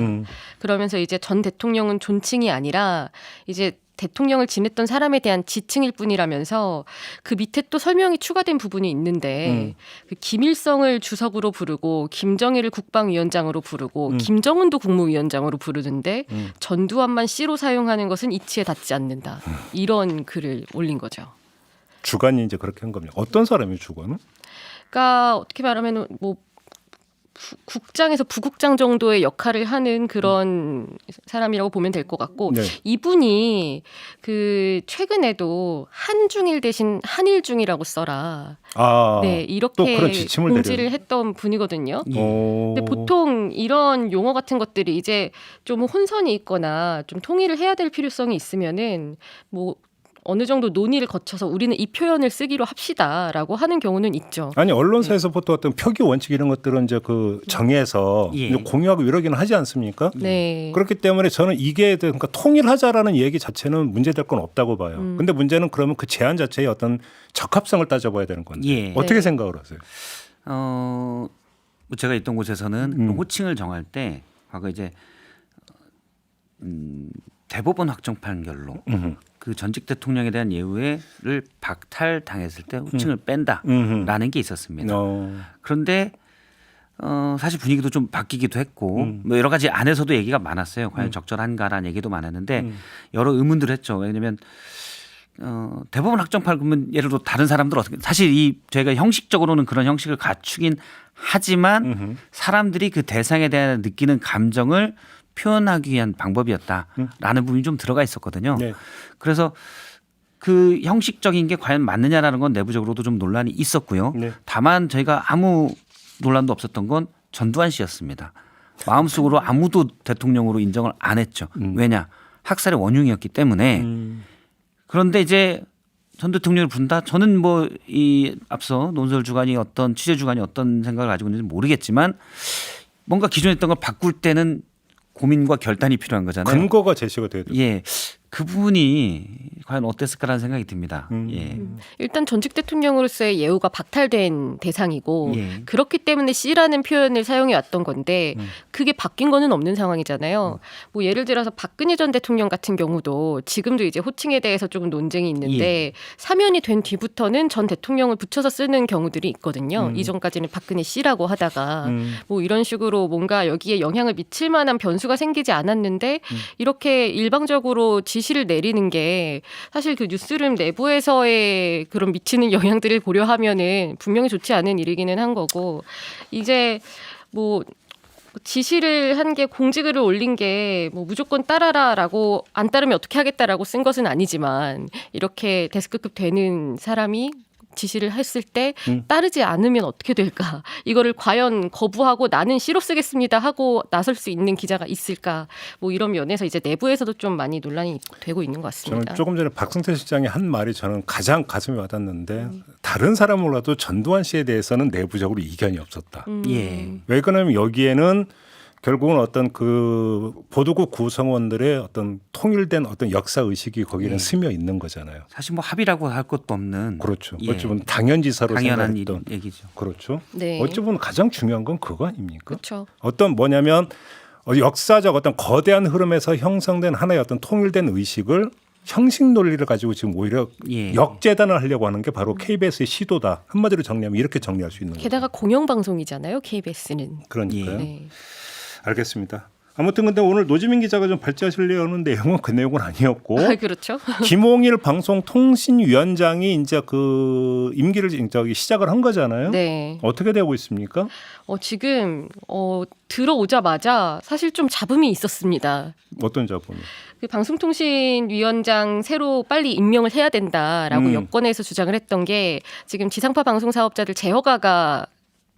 그러면서 이제 전 대통령은 존칭이 아니라 이제 대통령을 지냈던 사람에 대한 지칭일 뿐이라면서 그 밑에 또 설명이 추가된 부분이 있는데 그 김일성을 주석으로 부르고 김정일을 국방위원장으로 부르고 김정은도 국무위원장으로 부르는데 전두환만 씨로 사용하는 것은 이치에 닿지 않는다. 이런 글을 올린 거죠. 주간이 이제 그렇게 한 겁니다. 어떤 사람이 주간은? 그러니까 어떻게 말하면 뭐 국장에서 부국장 정도의 역할을 하는 그런 사람이라고 보면 될 것 같고 네. 이분이 그 최근에도 한중일 대신 한일중이라고 써라. 아, 네, 또 이렇게 그런 지침을 공지를 했던 분이거든요. 오. 근데 보통 이런 용어 같은 것들이 이제 좀 혼선이 있거나 좀 통일을 해야 될 필요성이 있으면은 뭐 어느 정도 논의를 거쳐서 우리는 이 표현을 쓰기로 합시다라고 하는 경우는 있죠. 아니 언론사에서 보통 어떤 표기 원칙 이런 것들은 이제 그 정해서 예. 이제 공유하고 이러기는 하지 않습니까? 네. 그렇기 때문에 저는 이게 그러니까 통일하자라는 얘기 자체는 문제될 건 없다고 봐요. 근데 문제는 그러면 그 제안 자체의 어떤 적합성을 따져봐야 되는 건데 예. 어떻게 네. 생각을 하세요? 뭐 제가 있던 곳에서는 호칭을 정할 때 과거 이제 대법원 확정 판결로 그 전직 대통령에 대한 예우를 박탈당했을 때 호칭을 뺀다라는 게 있었습니다. 그런데 사실 분위기도 좀 바뀌기도 했고 뭐 여러 가지 안에서도 얘기가 많았어요. 과연 적절한가라는 얘기도 많았는데 여러 의문들을 했죠. 왜냐하면 대법원 확정 판결은 예를 들어 다른 사람들 어떻게 사실 이 저희가 형식적으로는 그런 형식을 갖추긴 하지만 사람들이 그 대상에 대한 느끼는 감정을 표현하기 위한 방법이었다라는 부분이 좀 들어가 있었거든요. 네. 그래서 그 형식적인 게 과연 맞느냐라는 건 내부적으로도 좀 논란이 있었고요. 네. 다만 저희가 아무 논란도 없었던 건 전두환 씨였습니다. 마음속으로 아무도 대통령으로 인정을 안 했죠. 왜냐? 학살의 원흉이었기 때문에. 그런데 이제 전 대통령을 부른다. 저는 뭐 이 앞서 논설 주간이 어떤 취재 주간이 어떤 생각을 가지고 있는지 모르겠지만 뭔가 기존에 있던 걸 바꿀 때는 고민과 결단이 필요한 거잖아요. 근거가 제시가 돼야 돼요. 예. 그 부분이 과연 어땠을까라는 생각이 듭니다. 예. 일단 전직 대통령으로서의 예우가 박탈된 대상이고 예. 그렇기 때문에 C라는 표현을 사용해 왔던 건데 그게 바뀐 거는 없는 상황이잖아요. 뭐 예를 들어서 박근혜 전 대통령 같은 경우도 지금도 이제 호칭에 대해서 조금 논쟁이 있는데 사면이 된 뒤부터는 전 대통령을 붙여서 쓰는 경우들이 있거든요. 이전까지는 박근혜 C라고 하다가 뭐 이런 식으로 뭔가 여기에 영향을 미칠 만한 변수가 생기지 않았는데 이렇게 일방적으로 지시를 내리는 게 사실 그 뉴스룸 내부에서의 그런 미치는 영향들을 고려하면은 분명히 좋지 않은 일이기는 한 거고 이제 뭐 지시를 한 게 공지글을 올린 게 뭐 무조건 따라라라고 안 따르면 어떻게 하겠다라고 쓴 것은 아니지만 이렇게 데스크급 되는 사람이 지시를 했을 때 따르지 않으면 어떻게 될까? 이거를 과연 거부하고 나는 C로 쓰겠습니다 하고 나설 수 있는 기자가 있을까? 뭐 이런 면에서 이제 내부에서도 좀 많이 논란이 되고 있는 것 저는 같습니다. 조금 전에 박승태 실장이 한 말이 저는 가장 가슴에 와닿는데 다른 사람은 몰라도 전두환 씨에 대해서는 내부적으로 이견이 없었다. 예. 왜 그러냐면 여기에는 결국은 어떤 그 보도국 구성원들의 어떤 통일된 어떤 역사 의식이 거기는 스며 있는 거잖아요. 사실 뭐 합의라고 할 것도 없는 그렇죠. 예. 어찌 보면 당연지사로 당연한 생각했던 얘기죠. 그렇죠. 네. 어찌 보면 가장 중요한 건 그거 아닙니까? 그렇죠. 어떤 뭐냐면 역사적 어떤 거대한 흐름에서 형성된 하나의 어떤 통일된 의식을 형식 논리를 가지고 지금 오히려 예. 역재단을 하려고 하는 게 바로 KBS의 시도다. 한마디로 정리하면 이렇게 정리할 수 있는 거죠. 게다가 공영방송이잖아요. KBS는. 그러니까요. 네. 알겠습니다. 아무튼 근데 오늘 노지민 기자가 좀 발제하시려는 내용은 그 내용은 아니었고 아, 그렇죠. 김홍일 방송통신위원장이 이제 그 임기를 저기 시작을 한 거잖아요. 네. 어떻게 되고 있습니까? 지금 들어오자마자 사실 좀 잡음이 있었습니다. 어떤 작품이? 그 방송통신위원장 새로 빨리 임명을 해야 된다라고 여권에서 주장을 했던 게 지금 지상파 방송 사업자들 재허가가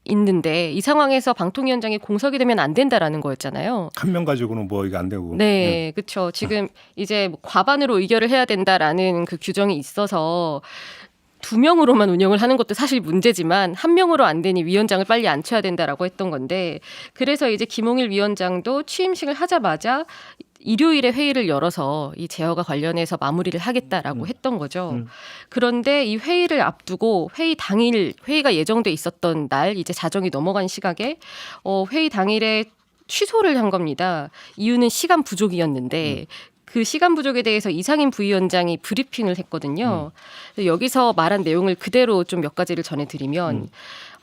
있는데 이 상황에서 방통위원장이 공석이 되면 안 된다라는 거였잖아요. 한 명 가지고는 뭐 이게 안 되고. 네, 그렇죠. 지금 이제 뭐 과반으로 의결을 해야 된다라는 그 규정이 있어서 2명으로만 운영을 하는 것도 사실 문제지만 1명으로 안 되니 위원장을 빨리 앉혀야 된다라고 했던 건데 그래서 이제 김홍일 위원장도 취임식을 하자마자 일요일에 회의를 열어서 이 제어가 관련해서 마무리를 하겠다라고 했던 거죠. 그런데 이 회의를 앞두고 회의 당일 회의가 예정돼 있었던 날 이제 자정이 넘어간 시각에 회의 당일에 취소를 한 겁니다. 이유는 시간 부족이었는데 그 시간 부족에 대해서 이상임 부위원장이 브리핑을 했거든요. 여기서 말한 내용을 그대로 좀 몇 가지를 전해드리면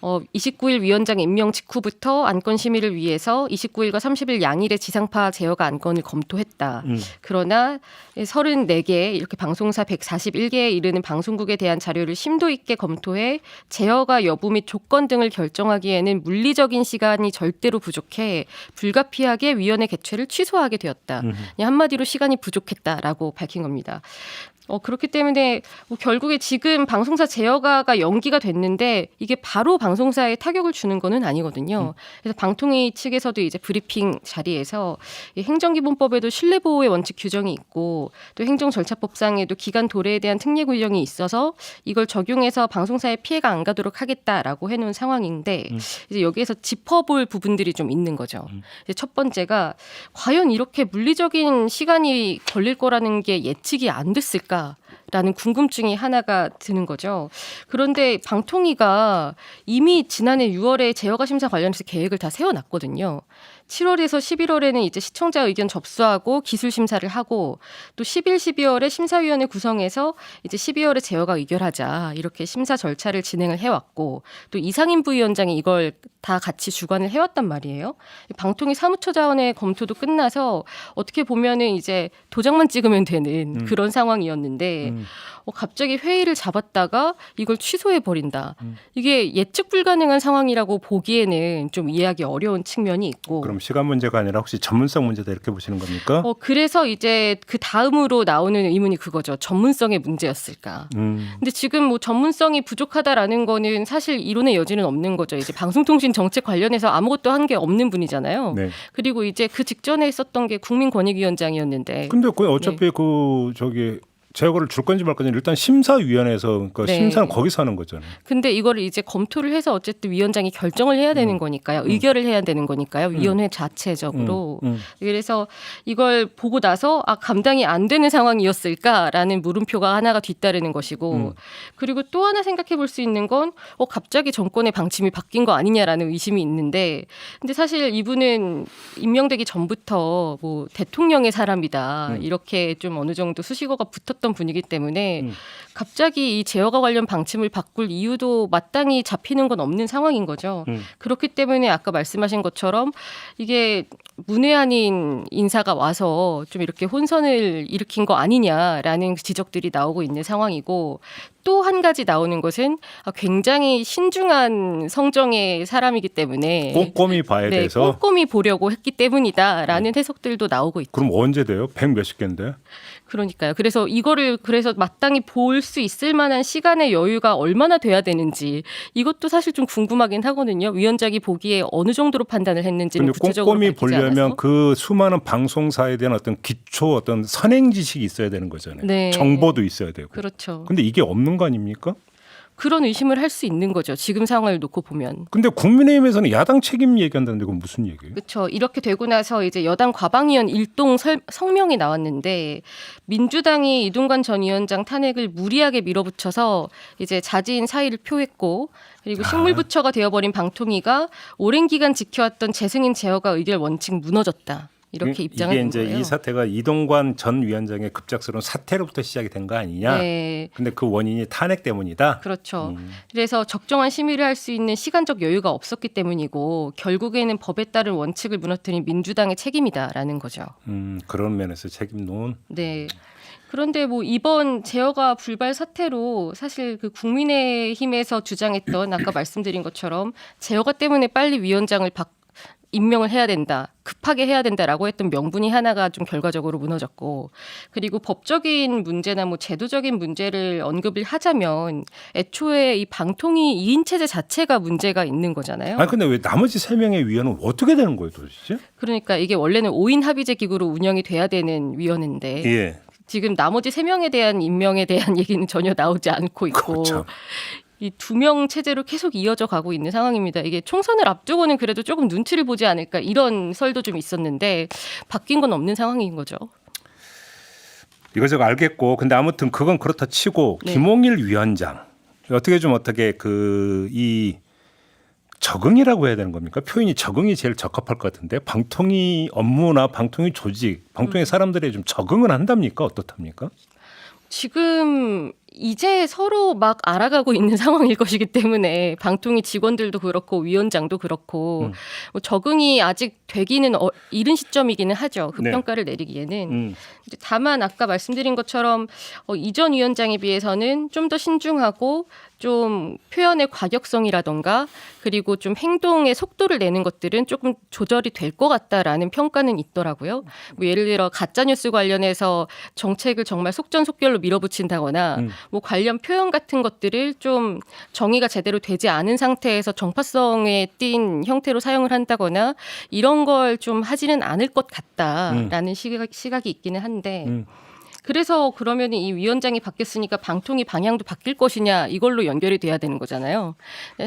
29일 위원장 임명 직후부터 안건 심의를 위해서 29일과 30일 양일의 지상파 제어가 안건을 검토했다. 그러나 34개 이렇게 방송사 141개에 이르는 방송국에 대한 자료를 심도 있게 검토해 제어가 여부 및 조건 등을 결정하기에는 물리적인 시간이 절대로 부족해 불가피하게 위원회 개최를 취소하게 되었다. 그냥 한마디로 시간이 부족했다라고 밝힌 겁니다. 그렇기 때문에 뭐 결국에 지금 방송사 제어가가 연기가 됐는데 이게 바로 방송사에 타격을 주는 거는 아니거든요. 그래서 방통위 측에서도 이제 브리핑 자리에서 이 행정기본법에도 신뢰보호의 원칙 규정이 있고 또 행정절차법상에도 기간 도래에 대한 특례 규정이 있어서 이걸 적용해서 방송사에 피해가 안 가도록 하겠다라고 해놓은 상황인데 이제 여기에서 짚어볼 부분들이 좀 있는 거죠. 이제 첫 번째가 과연 이렇게 물리적인 시간이 걸릴 거라는 게 예측이 안 됐을까? 라는 궁금증이 하나가 드는 거죠. 그런데 방통위가 이미 지난해 6월에 제어가 심사 관련해서 계획을 다 세워놨거든요. 7월에서 11월에는 이제 시청자 의견 접수하고 기술 심사를 하고 또 10일, 12월에 심사위원회 구성해서 이제 12월에 제어가 의결하자 이렇게 심사 절차를 진행을 해왔고 또 이상임 부위원장이 이걸 다 같이 주관을 해왔단 말이에요. 방통위 사무처 자원의 검토도 끝나서 어떻게 보면은 이제 도장만 찍으면 되는 그런 상황이었는데 갑자기 회의를 잡았다가 이걸 취소해 버린다. 이게 예측 불가능한 상황이라고 보기에는 좀 이해하기 어려운 측면이 있고. 그럼 시간 문제가 아니라 혹시 전문성 문제다 이렇게 보시는 겁니까? 그래서 이제 그 다음으로 나오는 의문이 그거죠. 전문성의 문제였을까. 근데 지금 뭐 전문성이 부족하다라는 거는 사실 이론의 여지는 없는 거죠. 이제 방송통신 정책 관련해서 아무것도 한 게 없는 분이잖아요. 네. 그리고 이제 그 직전에 있었던 게 국민권익위원장이었는데. 근데 그 어차피 그 저기 제거를 줄 건지 말 건지 일단 심사위원회에서 그러니까 네. 심사는 거기서 하는 거잖아요. 근데 이거를 이제 검토를 해서 어쨌든 위원장이 결정을 해야 되는 거니까요. 의결을 해야 되는 거니까요. 위원회 자체적으로. 그래서 이걸 보고 나서 감당이 안 되는 상황이었을까라는 물음표가 하나가 뒤따르는 것이고 그리고 또 하나 생각해 볼 수 있는 건 갑자기 정권의 방침이 바뀐 거 아니냐라는 의심이 있는데 근데 사실 이분은 임명되기 전부터 뭐 대통령의 사람이다 이렇게 좀 어느 정도 수식어가 붙었던 분이기 때문에 갑자기 이 제어가 관련 방침을 바꿀 이유도 마땅히 잡히는 건 없는 상황인 거죠. 그렇기 때문에 아까 말씀하신 것처럼 이게 문외한인 인사가 와서 좀 이렇게 혼선을 일으킨 거 아니냐라는 지적들이 나오고 있는 상황이고 또 한 가지 나오는 것은 굉장히 신중한 성정의 사람이기 때문에 꼼꼼히 봐야 네, 돼서. 꼼꼼히 보려고 했기 때문이다라는 해석들도 나오고 있죠. 그럼 언제 돼요? 100 몇십 개인데. 그러니까요. 그래서 이거를 그래서 마땅히 볼 수 있을 만한 시간의 여유가 얼마나 돼야 되는지 이것도 사실 좀 궁금하긴 하거든요. 위원장이 보기에 어느 정도로 판단을 했는지는 근데 구체적으로 꼼꼼히 밝히지 보려면 않아서. 그 수많은 방송사에 대한 어떤 기초 어떤 선행 지식이 있어야 되는 거잖아요. 네. 정보도 있어야 되고. 그렇죠. 근데 이게 없는 거 아닙니까? 그런 의심을 할 수 있는 거죠. 지금 상황을 놓고 보면. 근데 국민의힘에서는 야당 책임 얘기한다는데 그건 무슨 얘기예요? 그렇죠. 이렇게 되고 나서 이제 여당 과방위원 일동 성명이 나왔는데 민주당이 이동관 전 위원장 탄핵을 무리하게 밀어붙여서 이제 자진 사의를 표했고 그리고 식물부처가 되어버린 방통위가 오랜 기간 지켜왔던 재승인 제어가 의결 원칙 무너졌다. 이렇게 입장을 이게 낸 이제 거예요. 이 사태가 이동관 전 위원장의 급작스러운 사태로부터 시작이 된 거 아니냐? 네. 근데 그 원인이 탄핵 때문이다. 그렇죠. 그래서 적정한 심의를 할 수 있는 시간적 여유가 없었기 때문이고 결국에는 법에 따른 원칙을 무너뜨린 민주당의 책임이다라는 거죠. 그런 면에서 책임론. 네. 그런데 뭐 이번 제어가 불발 사태로 사실 그 국민의힘에서 주장했던 아까 말씀드린 것처럼 제어가 때문에 빨리 위원장을 임명을 해야 된다. 급하게 해야 된다라고 했던 명분이 하나가 좀 결과적으로 무너졌고 그리고 법적인 문제나 뭐 제도적인 문제를 언급을 하자면 애초에 이 방통위 2인 체제 자체가 문제가 있는 거잖아요. 아니 근데 왜 나머지 3명의 위원은 어떻게 되는 거예요, 도대체? 그러니까 이게 원래는 5인 합의제 기구로 운영이 돼야 되는 위원회인데 예. 지금 나머지 3명에 대한 임명에 대한 얘기는 전혀 나오지 않고 있고 그렇죠. 이 2명 체제로 계속 이어져 가고 있는 상황입니다. 이게 총선을 앞두고는 그래도 조금 눈치를 보지 않을까 이런 설도 좀 있었는데 바뀐 건 없는 상황인 거죠. 이거저거 알겠고 근데 아무튼 그건 그렇다 치고 네. 김홍일 위원장 어떻게 이 적응이라고 해야 되는 겁니까? 표현이 적응이 제일 적합할 것 같은데 방통위 업무나 방통위 조직, 방통위 사람들이 좀 적응을 한답니까? 어떻답니까? 지금 이제 서로 막 알아가고 있는 상황일 것이기 때문에 방통위 직원들도 그렇고 위원장도 그렇고 뭐 적응이 아직 되기는 이른 시점이기는 하죠. 그 네. 평가를 내리기에는. 이제 다만 아까 말씀드린 것처럼 이전 위원장에 비해서는 좀 더 신중하고 좀 표현의 과격성이라던가 그리고 좀 행동의 속도를 내는 것들은 조금 조절이 될 것 같다라는 평가는 있더라고요. 뭐 예를 들어 가짜뉴스 관련해서 정책을 정말 속전속결로 밀어붙인다거나 뭐 관련 표현 같은 것들을 좀 정의가 제대로 되지 않은 상태에서 정파성에 띈 형태로 사용을 한다거나 이런 걸 좀 하지는 않을 것 같다라는 시각이 있기는 한데 그래서 그러면 이 위원장이 바뀌었으니까 방통위 방향도 바뀔 것이냐 이걸로 연결이 돼야 되는 거잖아요.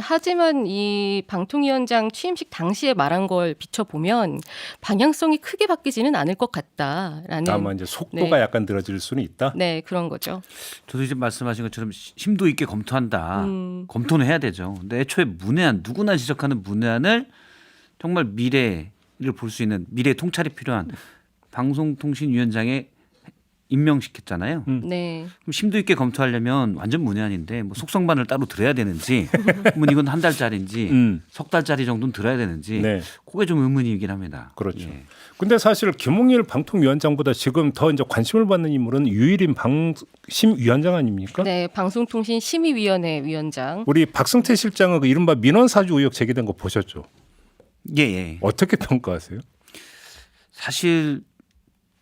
하지만 이 방통위원장 취임식 당시에 말한 걸 비춰보면 방향성이 크게 바뀌지는 않을 것 같다라는. 다만 이제 속도가 네. 약간 늘어질 수는 있다. 네, 그런 거죠. 저도 이제 말씀하신 것처럼 심도 있게 검토한다. 검토는 해야 되죠. 근데 애초에 문외한 누구나 지적하는 문외한을 정말 미래를 볼 수 있는 미래 통찰이 필요한 방송통신위원장에 임명시켰잖아요. 네. 그럼 심도 있게 검토하려면 완전 문외한인데 뭐 속성반을 따로 들어야 되는지, 뭐 이건 한 달짜리인지 석 달짜리 정도는 들어야 되는지, 네. 그게 좀 의문이긴 합니다. 그렇죠. 예. 근데 사실 김홍일 방통위원장보다 지금 더 이제 관심을 받는 인물은 유일인 방심위원장 아닙니까? 네, 방송통신 심의위원회 위원장. 우리 박승태 실장은 그 이른바 민원사주 의혹 제기된 거 보셨죠? 예, 예. 어떻게 평가하세요? 사실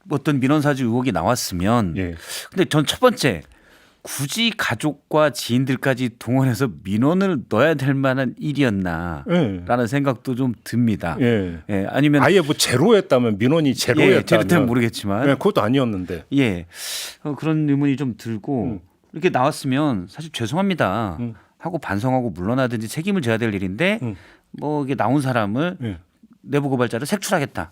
어떤 민원사주 의혹이 나왔으면, 예. 근데 전 첫 번째 굳이 가족과 지인들까지 동원해서 민원을 넣어야 될 만한 일이었나라는 예. 생각도 좀 듭니다. 예. 예, 아니면 아예 뭐 제로였다면 민원이 예, 제로였다면 제로때는 모르겠지만 예, 그것도 아니었는데. 예, 그런 의문이 좀 들고 이렇게 나왔으면 사실 죄송합니다 하고 반성하고 물러나든지 책임을 져야 될 일인데 뭐 이게 나온 사람을 예. 내부 고발자를 색출하겠다.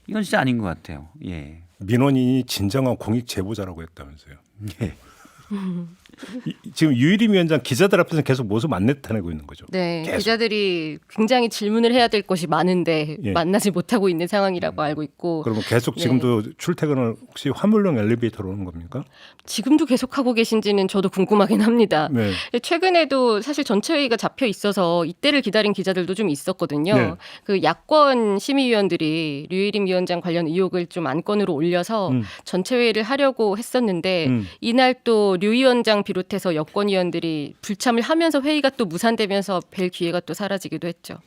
이건 진짜 아닌 것 같아요. 예. 민원인이 진정한 공익 제보자라고 했다면서요. 예. 지금 유일임 위원장 기자들 앞에서 계속 모습 안 나타내고 있는 거죠. 네, 계속. 기자들이 굉장히 질문을 해야 될 것이 많은데 예. 만나지 못하고 있는 상황이라고 알고 있고 그러면 계속 네. 지금도 출퇴근을 혹시 화물용 엘리베이터로 오는 겁니까? 지금도 계속하고 계신지는 저도 궁금하긴 합니다. 네. 최근에도 사실 전체 회의가 잡혀 있어서 이때를 기다린 기자들도 좀 있었거든요. 네. 그 야권 심의위원들이 류일임 위원장 관련 의혹을 좀 안건으로 올려서 전체 회의를 하려고 했었는데 이날 또 류 위원장 비롯해서 여권 의원들이 불참을 하면서 회의가 또 무산되면서 뵐 기회가 또 사라지기도 했죠.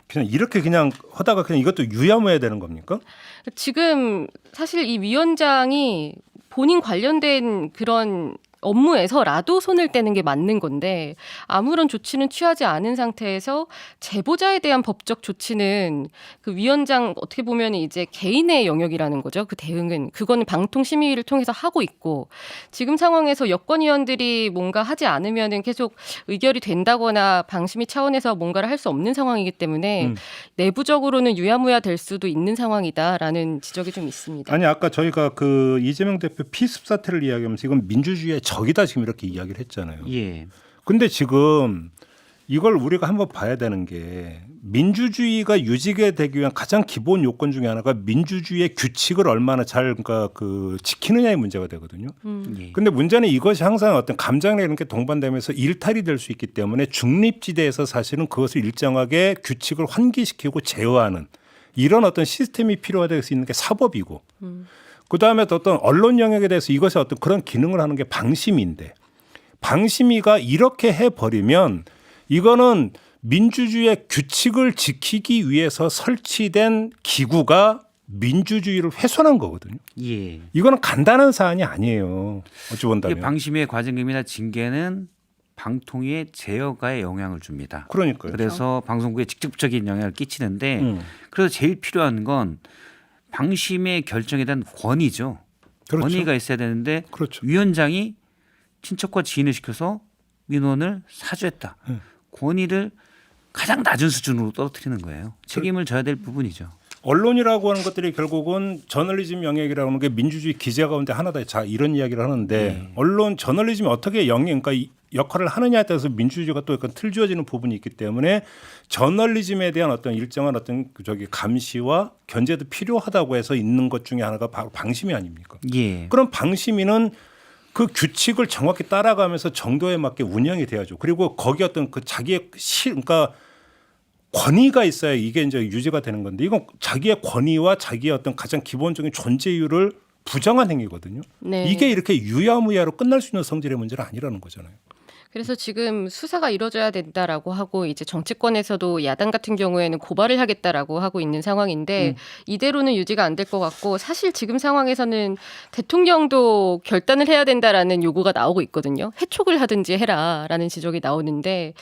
그냥 이렇게 그냥 하다가 그냥 이것도 유야무해야 되는 겁니까? 지금 사실 이 위원장이 본인 관련된 그런 업무에서라도 손을 떼는 게 맞는 건데 아무런 조치는 취하지 않은 상태에서 제보자에 대한 법적 조치는 그 위원장 어떻게 보면 이제 개인의 영역이라는 거죠. 그 대응은 그거는 방통심의위를 통해서 하고 있고 지금 상황에서 여권 의원들이 뭔가 하지 않으면은 계속 의결이 된다거나 방심위 차원에서 뭔가를 할 수 없는 상황이기 때문에 내부적으로는 유야무야 될 수도 있는 상황이다라는 지적이 좀 있습니다. 아니 아까 저희가 그 이재명 대표 피습 사태를 이야기하면서 이건 민주주의의 적이다 지금 이렇게 이야기를 했잖아요. 예. 근데 지금 이걸 우리가 한번 봐야 되는 게 민주주의가 유지가 되기 위한 가장 기본 요건 중에 하나가 민주주의의 규칙을 얼마나 잘 그러니까 그 지키느냐의 문제가 되거든요. 예. 근데 문제는 이것이 항상 어떤 감정이나 이런 게 동반되면서 일탈이 될 수 있기 때문에 중립지대에서 사실은 그것을 일정하게 규칙을 환기시키고 제어하는 이런 어떤 시스템이 필요하될 수 있는 게 사법이고 그다음에 또 어떤 언론 영역에 대해서 이것이 어떤 그런 기능을 하는 게 방심위인데 방심위가 이렇게 해버리면 이거는 민주주의의 규칙을 지키기 위해서 설치된 기구가 민주주의를 훼손한 거거든요. 예. 이거는 간단한 사안이 아니에요. 어찌 이게 본다면. 방심위의 과징금이나 징계는 방통위의 제어가에 영향을 줍니다. 그러니까요. 그래서 방송국에 직접적인 영향을 끼치는데 그래서 제일 필요한 건 방심의 결정에 대한 권위죠. 그렇죠. 권위가 있어야 되는데 그렇죠. 위원장이 친척과 지인을 시켜서 민원을 사주했다. 권위를 가장 낮은 수준으로 떨어뜨리는 거예요. 책임을 져야 될 부분이죠. 언론이라고 하는 것들이 결국은 저널리즘 영역이라고 하는 게 민주주의 기제 가운데 하나다. 자 이런 이야기를 하는데 언론 저널리즘이 어떻게 그러니까 이 역할을 하느냐에 따라서 민주주의가 또 약간 틀 지어지는 부분이 있기 때문에 저널리즘에 대한 어떤 일정한 어떤 저기 감시와 견제도 필요하다고 해서 있는 것 중에 하나가 바로 방심위 아닙니까? 예. 그럼 방심위는 그 규칙을 정확히 따라가면서 정도에 맞게 운영이 돼야죠. 그리고 거기 어떤 그 자기의 그러니까 권위가 있어야 이게 이제 유지가 되는 건데 이건 자기의 권위와 자기의 어떤 가장 기본적인 존재 이유를 부정한 행위거든요. 네. 이게 이렇게 유야무야로 끝날 수 있는 성질의 문제는 아니라는 거잖아요. 그래서 지금 수사가 이뤄져야 된다라고 하고 이제 정치권에서도 야당 같은 경우에는 고발을 하겠다라고 하고 있는 상황인데 이대로는 유지가 안 될 것 같고 사실 지금 상황에서는 대통령도 결단을 해야 된다라는 요구가 나오고 있거든요. 해촉을 하든지 해라라는 지적이 나오는데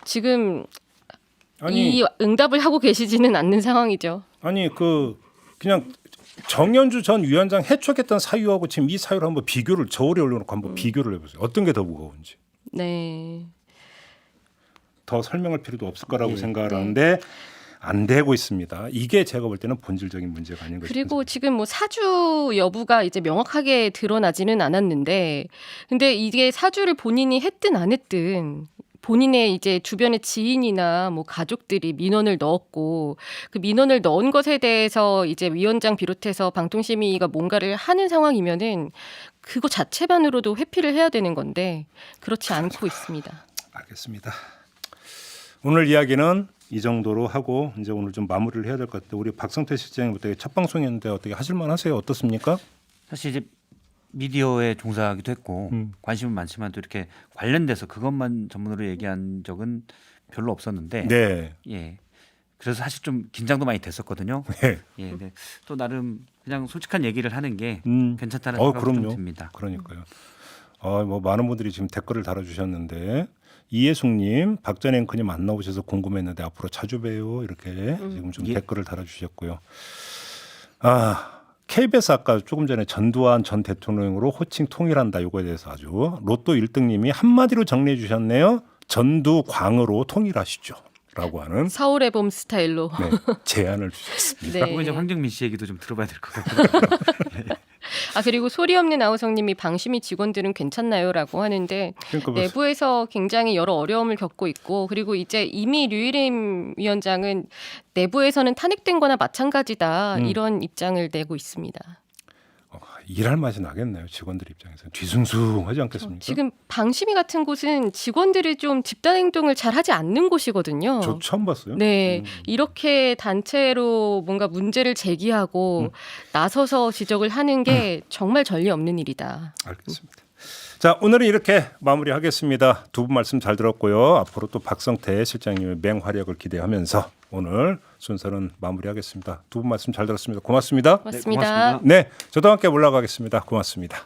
지금 이 응답을 하고 계시지는 않는 상황이죠. 아니 그냥 정연주 전 위원장 해촉했던 사유하고 지금 이 사유를 한번 비교를 저울에 올려놓고 한번 비교를 해보세요. 어떤 게 더 무거운지. 네. 더 설명할 필요도 없을 거라고 생각을 하는데 안 되고 있습니다. 이게 제가 볼 때는 본질적인 문제가 아닌가 싶습니다. 그리고 지금 뭐 사주 여부가 이제 명확하게 드러나지는 않았는데 근데 이게 사주를 본인이 했든 안 했든 본인의 이제 주변의 지인이나 뭐 가족들이 민원을 넣었고 그 민원을 넣은 것에 대해서 이제 위원장 비롯해서 방통심의가 뭔가를 하는 상황이면은 그거 자체만으로도 회피를 해야 되는 건데 그렇지 않고 있습니다. 알겠습니다. 오늘 이야기는 이 정도로 하고 이제 오늘 좀 마무리를 해야 될 것 같아요. 우리 박성태 실장님부터 첫 방송이었는데 어떻게 하실만 하세요? 어떻습니까? 사실 이제 미디어에 종사하기도 했고 관심은 많지만 또 이렇게 관련돼서 그것만 전문으로 얘기한 적은 별로 없었는데 네. 예. 그래서 사실 좀 긴장도 많이 됐었거든요. 네. 예, 네. 또 나름 그냥 솔직한 얘기를 하는 게 괜찮다는 생각이 좀 그럼요. 듭니다. 그러니까요. 뭐 많은 분들이 지금 댓글을 달아주셨는데 이예숙님, 박 전 앵커님 안 나오셔서 궁금했는데 앞으로 자주 봬요. 이렇게 지금 좀 예. 댓글을 달아주셨고요. KBS 아까 조금 전에 전두환 전 대통령으로 호칭 통일한다 이거에 대해서 아주 로또 1등님이 한마디로 정리해 주셨네요. 전두광으로 통일하시죠. 라고 하는 서울의 봄 스타일로. 네, 제안을 주셨습니다. 네. 그리고 이제 황정민 씨 얘기도 좀 들어봐야 될 것 같아요. 그리고 소리 없는 아우성님이 방심이 직원들은 괜찮나요?라고 하는데 그러니까 뭐 내부에서 굉장히 여러 어려움을 겪고 있고 그리고 이제 이미 류일임 위원장은 내부에서는 탄핵된 거나 마찬가지다 이런 입장을 내고 있습니다. 일할 맛이 나겠네요. 직원들 입장에서는 뒤숭숭하지 않겠습니까? 지금 방심위 같은 곳은 직원들이 좀 집단 행동을 잘 하지 않는 곳이거든요. 저 처음 봤어요. 네, 이렇게 단체로 뭔가 문제를 제기하고 나서서 지적을 하는 게 정말 전례 없는 일이다. 알겠습니다. 자, 오늘은 이렇게 마무리하겠습니다. 두 분 말씀 잘 들었고요. 앞으로 또 박성태 실장님의 맹활약을 기대하면서 오늘 순서는 마무리하겠습니다. 두 분 말씀 잘 들었습니다. 고맙습니다. 고맙습니다. 고맙습니다. 네, 저도 함께 올라가겠습니다. 고맙습니다.